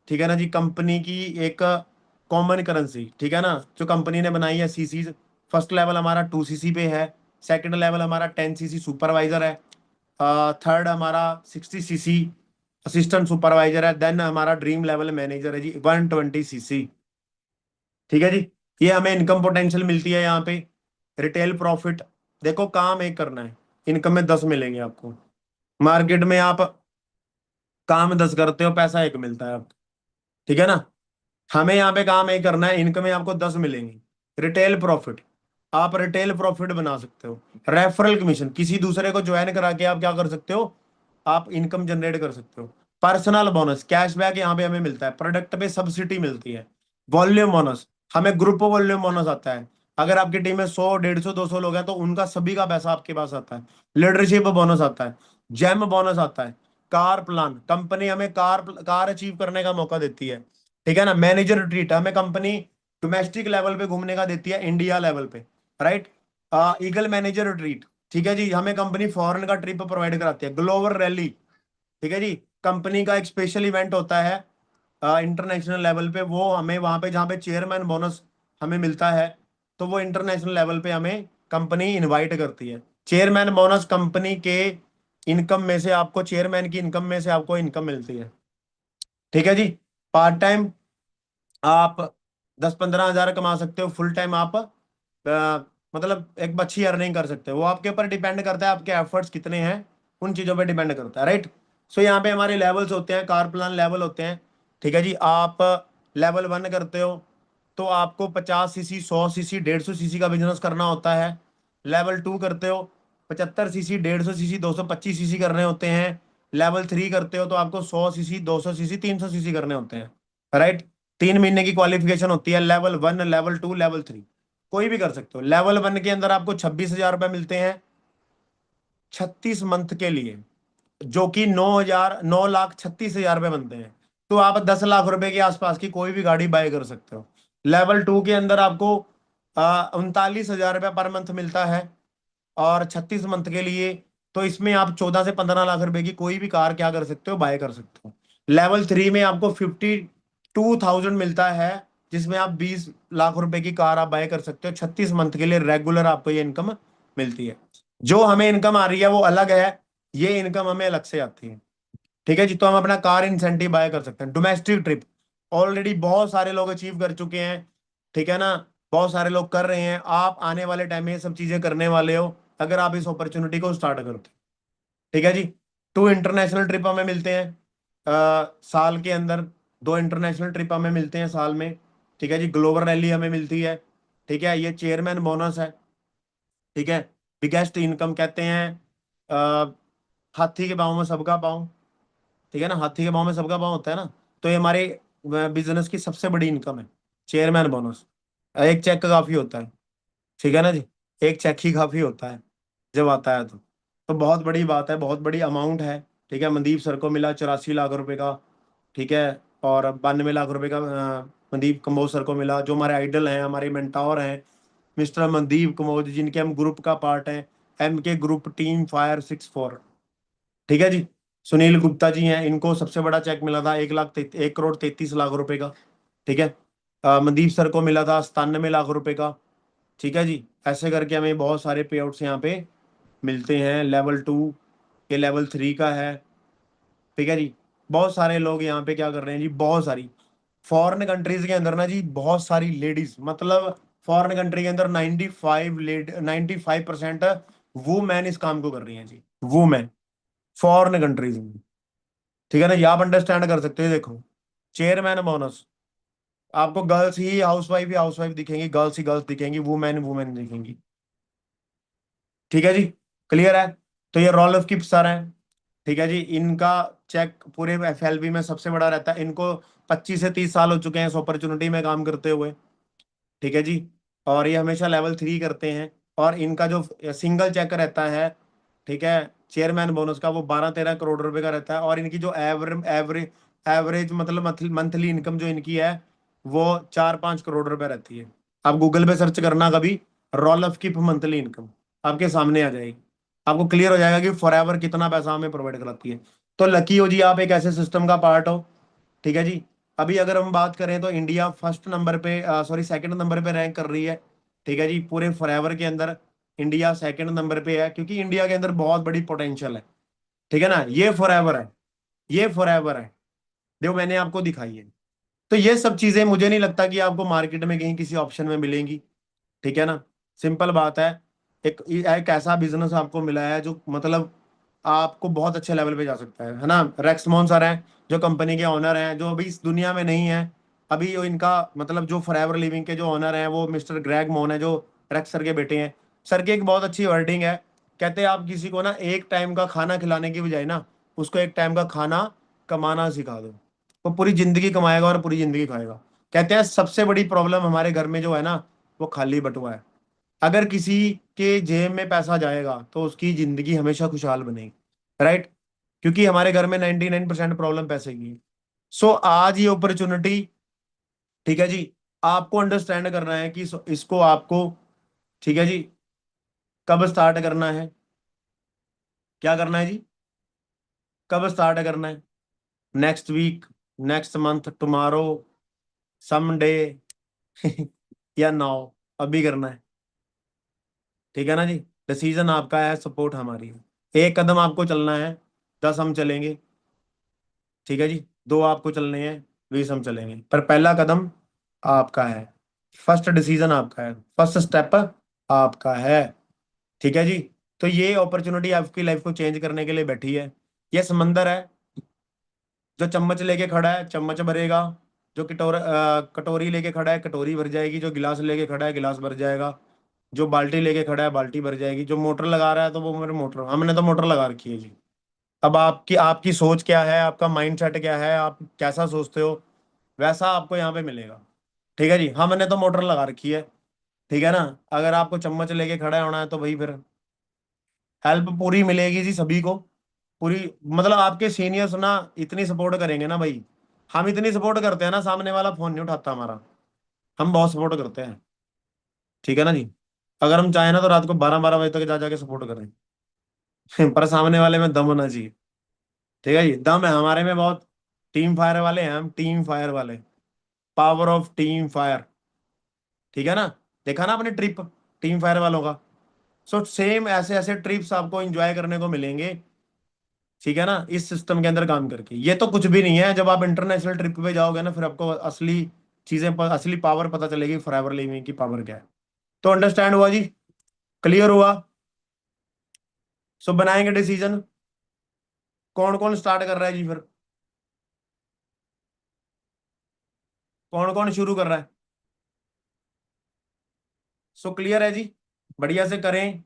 ठीक है ना जी। कंपनी की एक कॉमन करेंसी, ठीक है ना, जो कंपनी ने बनाई है, सीसीज। फर्स्ट लेवल हमारा 2cc पे है। सेकंड लेवल हमारा 10cc सुपरवाइजर है। थर्ड हमारा 60cc असिस्टेंट सुपरवाइजर है। देन हमारा ड्रीम लेवल मैनेजर है जी, 120cc। ठीक है जी। ये हमें इनकम पोटेंशियल मिलती है यहाँ पे। रिटेल प्रॉफिट, देखो काम एक करना है, इनकम में 10 मिलेंगे आपको। मार्केट में आप काम 10 करते हो, पैसा 1 मिलता है आपको। ठीक है ना। हमें यहाँ पे काम एक करना है, इनकम में आपको 10 मिलेंगी। रिटेल प्रॉफिट, आप रिटेल प्रॉफिट बना सकते हो। रेफरल कमीशन, किसी दूसरे को ज्वाइन करा के आप क्या कर सकते हो? आप इनकम जनरेट कर सकते हो। पर्सनल बोनस, कैशबैक यहाँ पे हमें मिलता है। प्रोडक्ट पे सब्सिडी मिलती है। वॉल्यूम बोनस, हमें ग्रुप वॉल्यूम बोनस आता है। अगर आपकी टीम में 100, 150, 200 लोग हैं तो उनका सभी का पैसा आपके पास आता है। लीडरशिप बोनस आता है। जेम बोनस आता है। कार प्लान, कंपनी हमें कार अचीव करने का मौका देती है। ठीक है ना। मैनेजर रिट्रीट, हमें कंपनी डोमेस्टिक लेवल पे घूमने का देती है, इंडिया लेवल पे, राइट। ईगल मैनेजर रिट्रीट, ठीक है जी, हमें कंपनी फॉरेन का ट्रिप प्रोवाइड कराती है। ग्लोबल रैली, ठीक है जी, कंपनी का एक स्पेशल इवेंट होता है इंटरनेशनल लेवल पे, वो हमें वहां पे जहाँ पे चेयरमैन बोनस हमें मिलता है, तो वो इंटरनेशनल लेवल पे हमें कंपनी इनवाइट करती है। चेयरमैन बोनस कंपनी के इनकम में से आपको, चेयरमैन की इनकम में से आपको इनकम मिलती है। ठीक है जी। पार्ट टाइम आप 10-15 हजार कमा सकते हो फुल टाइम आप, मतलब एक अच्छी अर्निंग कर सकते हो। वो आपके ऊपर डिपेंड करता है, आपके एफर्ट्स कितने हैं उन चीज़ों पे डिपेंड करता है, राइट। सो यहाँ पे हमारे लेवल्स होते हैं, कार प्लान लेवल होते हैं, ठीक है जी। आप लेवल 1 करते हो तो आपको 50 सीसी, 100 सीसी, 150 सीसी का बिजनेस करना होता है। लेवल 2 करते हो 75 सीसी, 150 सीसी, 225 सीसी करने होते हैं। लेवल 3 करते हो तो आपको 100 सीसी, 200 सीसी, 300 सीसी करने होते हैं, राइट। 3 महीने की क्वालिफिकेशन होती है, लेवल 1, लेवल 2, लेवल 3, कोई भी कर सकते हो। लेवल 1 के अंदर आपको 26,000 रुपये मिलते हैं 36 मंथ के लिए, जो कि 9,36,000 रुपये बनते हैं। तो आप 10 लाख रुपए के आसपास की कोई भी गाड़ी बाय कर सकते हो। लेवल 2 के अंदर आपको 39,000 रुपये पर मंथ मिलता है, और 36 मंथ के लिए। तो इसमें आप 14 से 15 लाख रुपए की कोई भी कार क्या कर सकते हो, बाय कर सकते हो। लेवल 3 में आपको 52,000 मिलता है, जिसमें आप 20 लाख रुपए की कार आप बाय कर सकते हो। 36 मंथ के लिए रेगुलर आपको ये इनकम मिलती है। जो हमें इनकम आ रही है वो अलग है, ये इनकम हमें अलग से आती है, ठीक है जी। तो हम अपना कार इंसेंटिव बाय कर सकते हैं। डोमेस्टिक ट्रिप ऑलरेडी बहुत सारे लोग अचीव कर चुके हैं, ठीक है ना, बहुत सारे लोग कर रहे हैं। आप आने वाले टाइम में ये सब चीजें करने वाले हो अगर आप इस अपॉर्चुनिटी को स्टार्ट करते हो, ठीक है जी। 2 इंटरनेशनल ट्रिप हमें मिलते हैं साल के अंदर, 2 इंटरनेशनल ट्रिप हमें मिलते हैं साल में, ठीक है जी। ग्लोबल रैली हमें मिलती है, ठीक है। ये चेयरमैन बोनस है, ठीक है। बिगेस्ट इनकम कहते हैं, अ, हाथी के पाँव में सबका पाँव, ठीक है ना, हाथी के पाँव में सबका पाँव होता है ना। तो ये हमारे बिजनेस की सबसे बड़ी इनकम है, चेयरमैन बोनस। एक चेक का काफी होता है, ठीक है ना जी, एक चेक ही काफी होता है जब आता है तो बहुत बड़ी बात है, बहुत बड़ी अमाउंट है, ठीक है। मनदीप सर को मिला 84 लाख रुपए का, ठीक है। और 92 लाख रुपए का मनदीप कंबोज सर को मिला, जो हमारे आइडल हैं, हमारे मेंटोर हैं, मिस्टर मनदीप कंबोज, जिनके हम ग्रुप का पार्ट है, MK ग्रुप टीम फायर 64, ठीक है जी। सुनील गुप्ता जी हैं, इनको सबसे बड़ा चेक मिला था 1,33 लाख रुपए का, ठीक है। मनदीप सर को मिला था 97 लाख रुपए का, ठीक है जी। ऐसे करके हमें बहुत सारे पे आउट्स यहाँ पे मिलते हैं। लेवल 2 के लेवल 3 का है, ठीक है जी। बहुत सारे लोग यहाँ पे क्या कर रहे हैं जी, बहुत सारी फॉरेन कंट्रीज के अंदर ना जी, बहुत सारी लेडीज, मतलब फॉरेन कंट्री के अंदर 95% वुमेन इस काम को कर रही हैं जी, वुमेन फॉरेन कंट्रीज में, ठीक है ना। ये आप अंडरस्टैंड कर सकते हो। देखो चेयरमैन बोनस, आपको गर्ल्स ही हाउसवाइफ दिखेंगी, गर्ल्स ही गर्ल्स दिखेंगी, वुमेन वुमेन दिखेंगी, ठीक है जी। क्लियर है। तो ये रोल ऑफ किप्स सर हैं, ठीक है जी। इनका चेक पूरे FLB में सबसे बड़ा रहता है। इनको 25 से 30 साल हो चुके हैं इस अपॉर्चुनिटी में काम करते हुए, ठीक है जी। और ये हमेशा लेवल 3 करते हैं। और इनका जो सिंगल चेक रहता है, ठीक है, चेयरमैन बोनस का, वो 12-13 करोड़ रुपए का रहता है। और इनकी जो एवरेज मतलब मंथली इनकम जो इनकी है वो 4-5 करोड़ रुपए रहती है। आप गूगल पे सर्च करना कभी, role of keep monthly income, आपके सामने आ जाएगी, आपको क्लियर हो जाएगा कि फॉरएवर कितना पैसा हमें प्रोवाइड कराती है। तो लकी हो जी, आप एक ऐसे सिस्टम का पार्ट हो, ठीक है जी। अभी अगर हम बात करें तो इंडिया फर्स्ट नंबर पे, सॉरी सेकंड नंबर पे रैंक कर रही है, ठीक है जी। पूरे फॉरएवर के अंदर इंडिया सेकंड नंबर पे है, क्योंकि इंडिया के अंदर बहुत बड़ी पोटेंशियल है, ठीक है ना। ये फॉरएवर है, ये फॉरएवर है, जो मैंने आपको दिखाई है। तो ये सब चीजें मुझे नहीं लगता कि आपको मार्केट में कहीं किसी ऑप्शन में मिलेंगी, ठीक है ना। सिंपल बात है, एक ऐसा बिजनेस आपको मिला है जो मतलब आपको बहुत अच्छे लेवल पे जा सकता है ना। रेक्स मोहन सर हैं, जो कंपनी के ओनर हैं, जो अभी इस दुनिया में नहीं है। अभी जो इनका मतलब जो फॉरएवर लिविंग के जो ओनर हैं वो मिस्टर ग्रेग मोहन है, जो रेक्स सर के बेटे हैं। सर की एक बहुत अच्छी वर्डिंग है, कहते हैं आप किसी को ना एक टाइम का खाना खिलाने की बजाय ना उसको एक टाइम का खाना कमाना सिखा दो, वो पूरी जिंदगी कमाएगा और पूरी जिंदगी खाएगा। कहते हैं सबसे बड़ी प्रॉब्लम हमारे घर में जो है ना, वो खाली बटुआ है। अगर किसी के जेब में पैसा जाएगा तो उसकी जिंदगी हमेशा खुशहाल बनेगी, राइट। क्योंकि हमारे घर में 99% प्रॉब्लम पैसे की है। सो आज ये अपॉर्चुनिटी, ठीक है जी, आपको अंडरस्टैंड करना है कि इसको आपको, ठीक है जी, कब स्टार्ट करना है, क्या करना है जी, कब स्टार्ट करना है, next week, next month, tomorrow, someday या नाउ, अभी करना है, ठीक है ना जी। डिसीजन आपका है, सपोर्ट हमारी है। एक कदम आपको चलना है, 10 हम चलेंगे, ठीक है जी। 2 आपको चलने हैं, 20 हम चलेंगे, पर पहला कदम आपका है, फर्स्ट डिसीजन आपका है, फर्स्ट स्टेप आपका है। ठीक है जी। तो ये अपॉर्चुनिटी आपकी लाइफ को चेंज करने के लिए बैठी है। ये समंदर है, जो चम्मच लेके खड़ा है चम्मच भरेगा, जो कटोरी लेके खड़ा है कटोरी भर जाएगी, जो गिलास लेके खड़ा है गिलास भर जाएगा, जो बाल्टी लेके खड़ा है बाल्टी भर जाएगी, जो मोटर लगा रहा है तो वो मेरे मोटर, हमने तो मोटर लगा रखी है जी। अब आपकी आपकी सोच क्या है, आपका माइंड सेट क्या है, आप कैसा सोचते हो, वैसा आपको यहाँ पे मिलेगा। ठीक है जी। हमने तो मोटर लगा रखी है। ठीक है ना। अगर आपको चम्मच लेके खड़ा होना है तो भाई फिर हेल्प पूरी मिलेगी जी सभी को, पूरी। मतलब आपके सीनियर्स ना इतनी सपोर्ट करेंगे ना भाई, हम इतनी सपोर्ट करते हैं ना, सामने वाला फोन नहीं उठाता हमारा, हम बहुत सपोर्ट करते हैं। ठीक है ना जी। अगर हम चाहें ना तो रात को 12-12 बजे तक जा जाके सपोर्ट करें पर सामने वाले में दम होना चाहिए। ठीक है जी। दम है हमारे में बहुत, टीम फायर वाले हैं हम, टीम फायर वाले, पावर ऑफ टीम फायर। ठीक है ना। देखा ना अपने ट्रिप टीम फायर वालों का। सो सेम ऐसे ऐसे ट्रिप्स आपको एंजॉय करने को मिलेंगे। ठीक है ना। इस सिस्टम के अंदर काम करके ये तो कुछ भी नहीं है, जब आप इंटरनेशनल ट्रिप पे जाओगे ना फिर आपको असली चीजें असली पावर पता चलेगी, फॉरएवर लिविंग की पावर क्या है। तो अंडरस्टैंड हुआ जी, क्लियर हुआ। सो बनाएंगे डिसीजन, कौन कौन स्टार्ट कर रहा है जी, फिर कौन कौन शुरू कर रहा है। सो क्लियर है जी, बढ़िया से करें।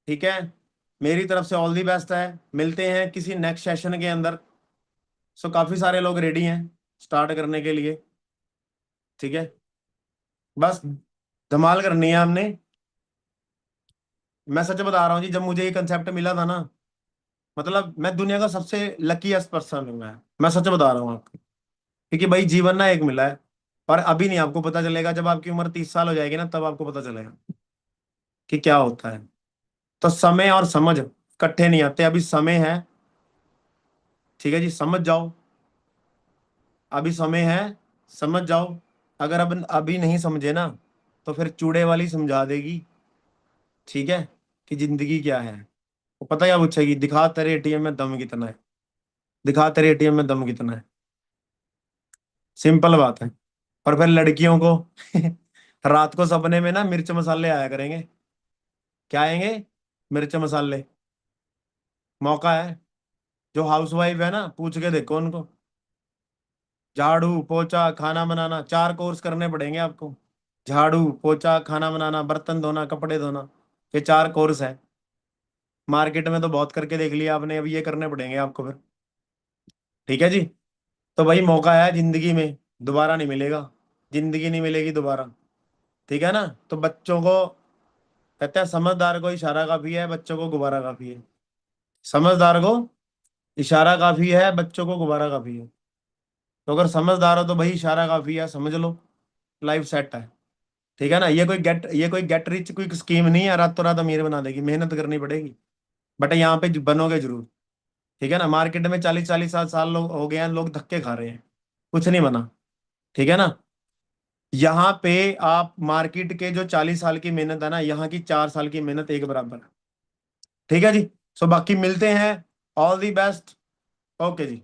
ठीक है। मेरी तरफ से ऑल दी बेस्ट है, मिलते हैं किसी नेक्स्ट सेशन के अंदर। सो काफी सारे लोग रेडी हैं स्टार्ट करने के लिए। ठीक है। बस धमाल करनी है हमने। मैं सच बता रहा हूँ जी, जब मुझे ये कंसेप्ट मिला था ना, मतलब मैं दुनिया का सबसे लकीएस्ट पर्सन हूँ मैं सच बता रहा हूँ आपको। क्योंकि भाई जीवन ना एक मिला है, और अभी नहीं आपको पता चलेगा, जब आपकी उम्र 30 साल हो जाएगी ना तब आपको पता चलेगा कि क्या होता है। तो समय और समझ इकट्ठे नहीं आते, अभी समय है। ठीक है जी। समझ जाओ, अभी समय है, समझ जाओ। अगर अब अभी नहीं समझे ना तो फिर चूड़े वाली समझा देगी। ठीक है। कि जिंदगी क्या है, वो पता क्या पूछेगी, दिखा तेरे एटीएम में दम कितना है, दिखा तेरे एटीएम में दम कितना है। सिंपल बात है। और फिर लड़कियों को रात को सपने में ना मिर्च मसाले आया करेंगे। क्या आएंगे, मिर्च मसाले। मौका है, जो हाउसवाइफ है ना पूछ के देखो उनको, झाड़ू पोछा खाना बनाना 4 कोर्स करने पड़ेंगे आपको। झाड़ू पोछा खाना बनाना बर्तन धोना कपड़े धोना, ये 4 कोर्स है। मार्केट में तो बहुत करके देख लिया आपने, अब ये करने पड़ेंगे आपको फिर। ठीक है जी। तो भाई मौका है जिंदगी में, दोबारा नहीं मिलेगा, जिंदगी नहीं मिलेगी दोबारा। ठीक है ना। तो बच्चों को कहते हैं, समझदार को इशारा काफी है, बच्चों को गुब्बारा काफी है। समझदार को इशारा काफी है, बच्चों को गुब्बारा काफी है। तो अगर समझदार हो तो भाई इशारा काफी है, समझ लो, लाइफ सेट है। ठीक है ना। ये कोई गेट रिच कोई स्कीम नहीं है, रातों रात अमीर बना देगी, मेहनत करनी पड़ेगी, बट यहाँ पे बनोगे जरूर। ठीक है ना। मार्केट में 40-40 साल लोग हो गए हैं, लोग धक्के खा रहे हैं, कुछ नहीं बना। ठीक है ना। यहाँ पे आप मार्केट के जो 40 साल की मेहनत है ना, यहाँ की 4 साल की मेहनत एक बराबर है। ठीक है जी। सो बाकी मिलते हैं, all the best. Okay ji.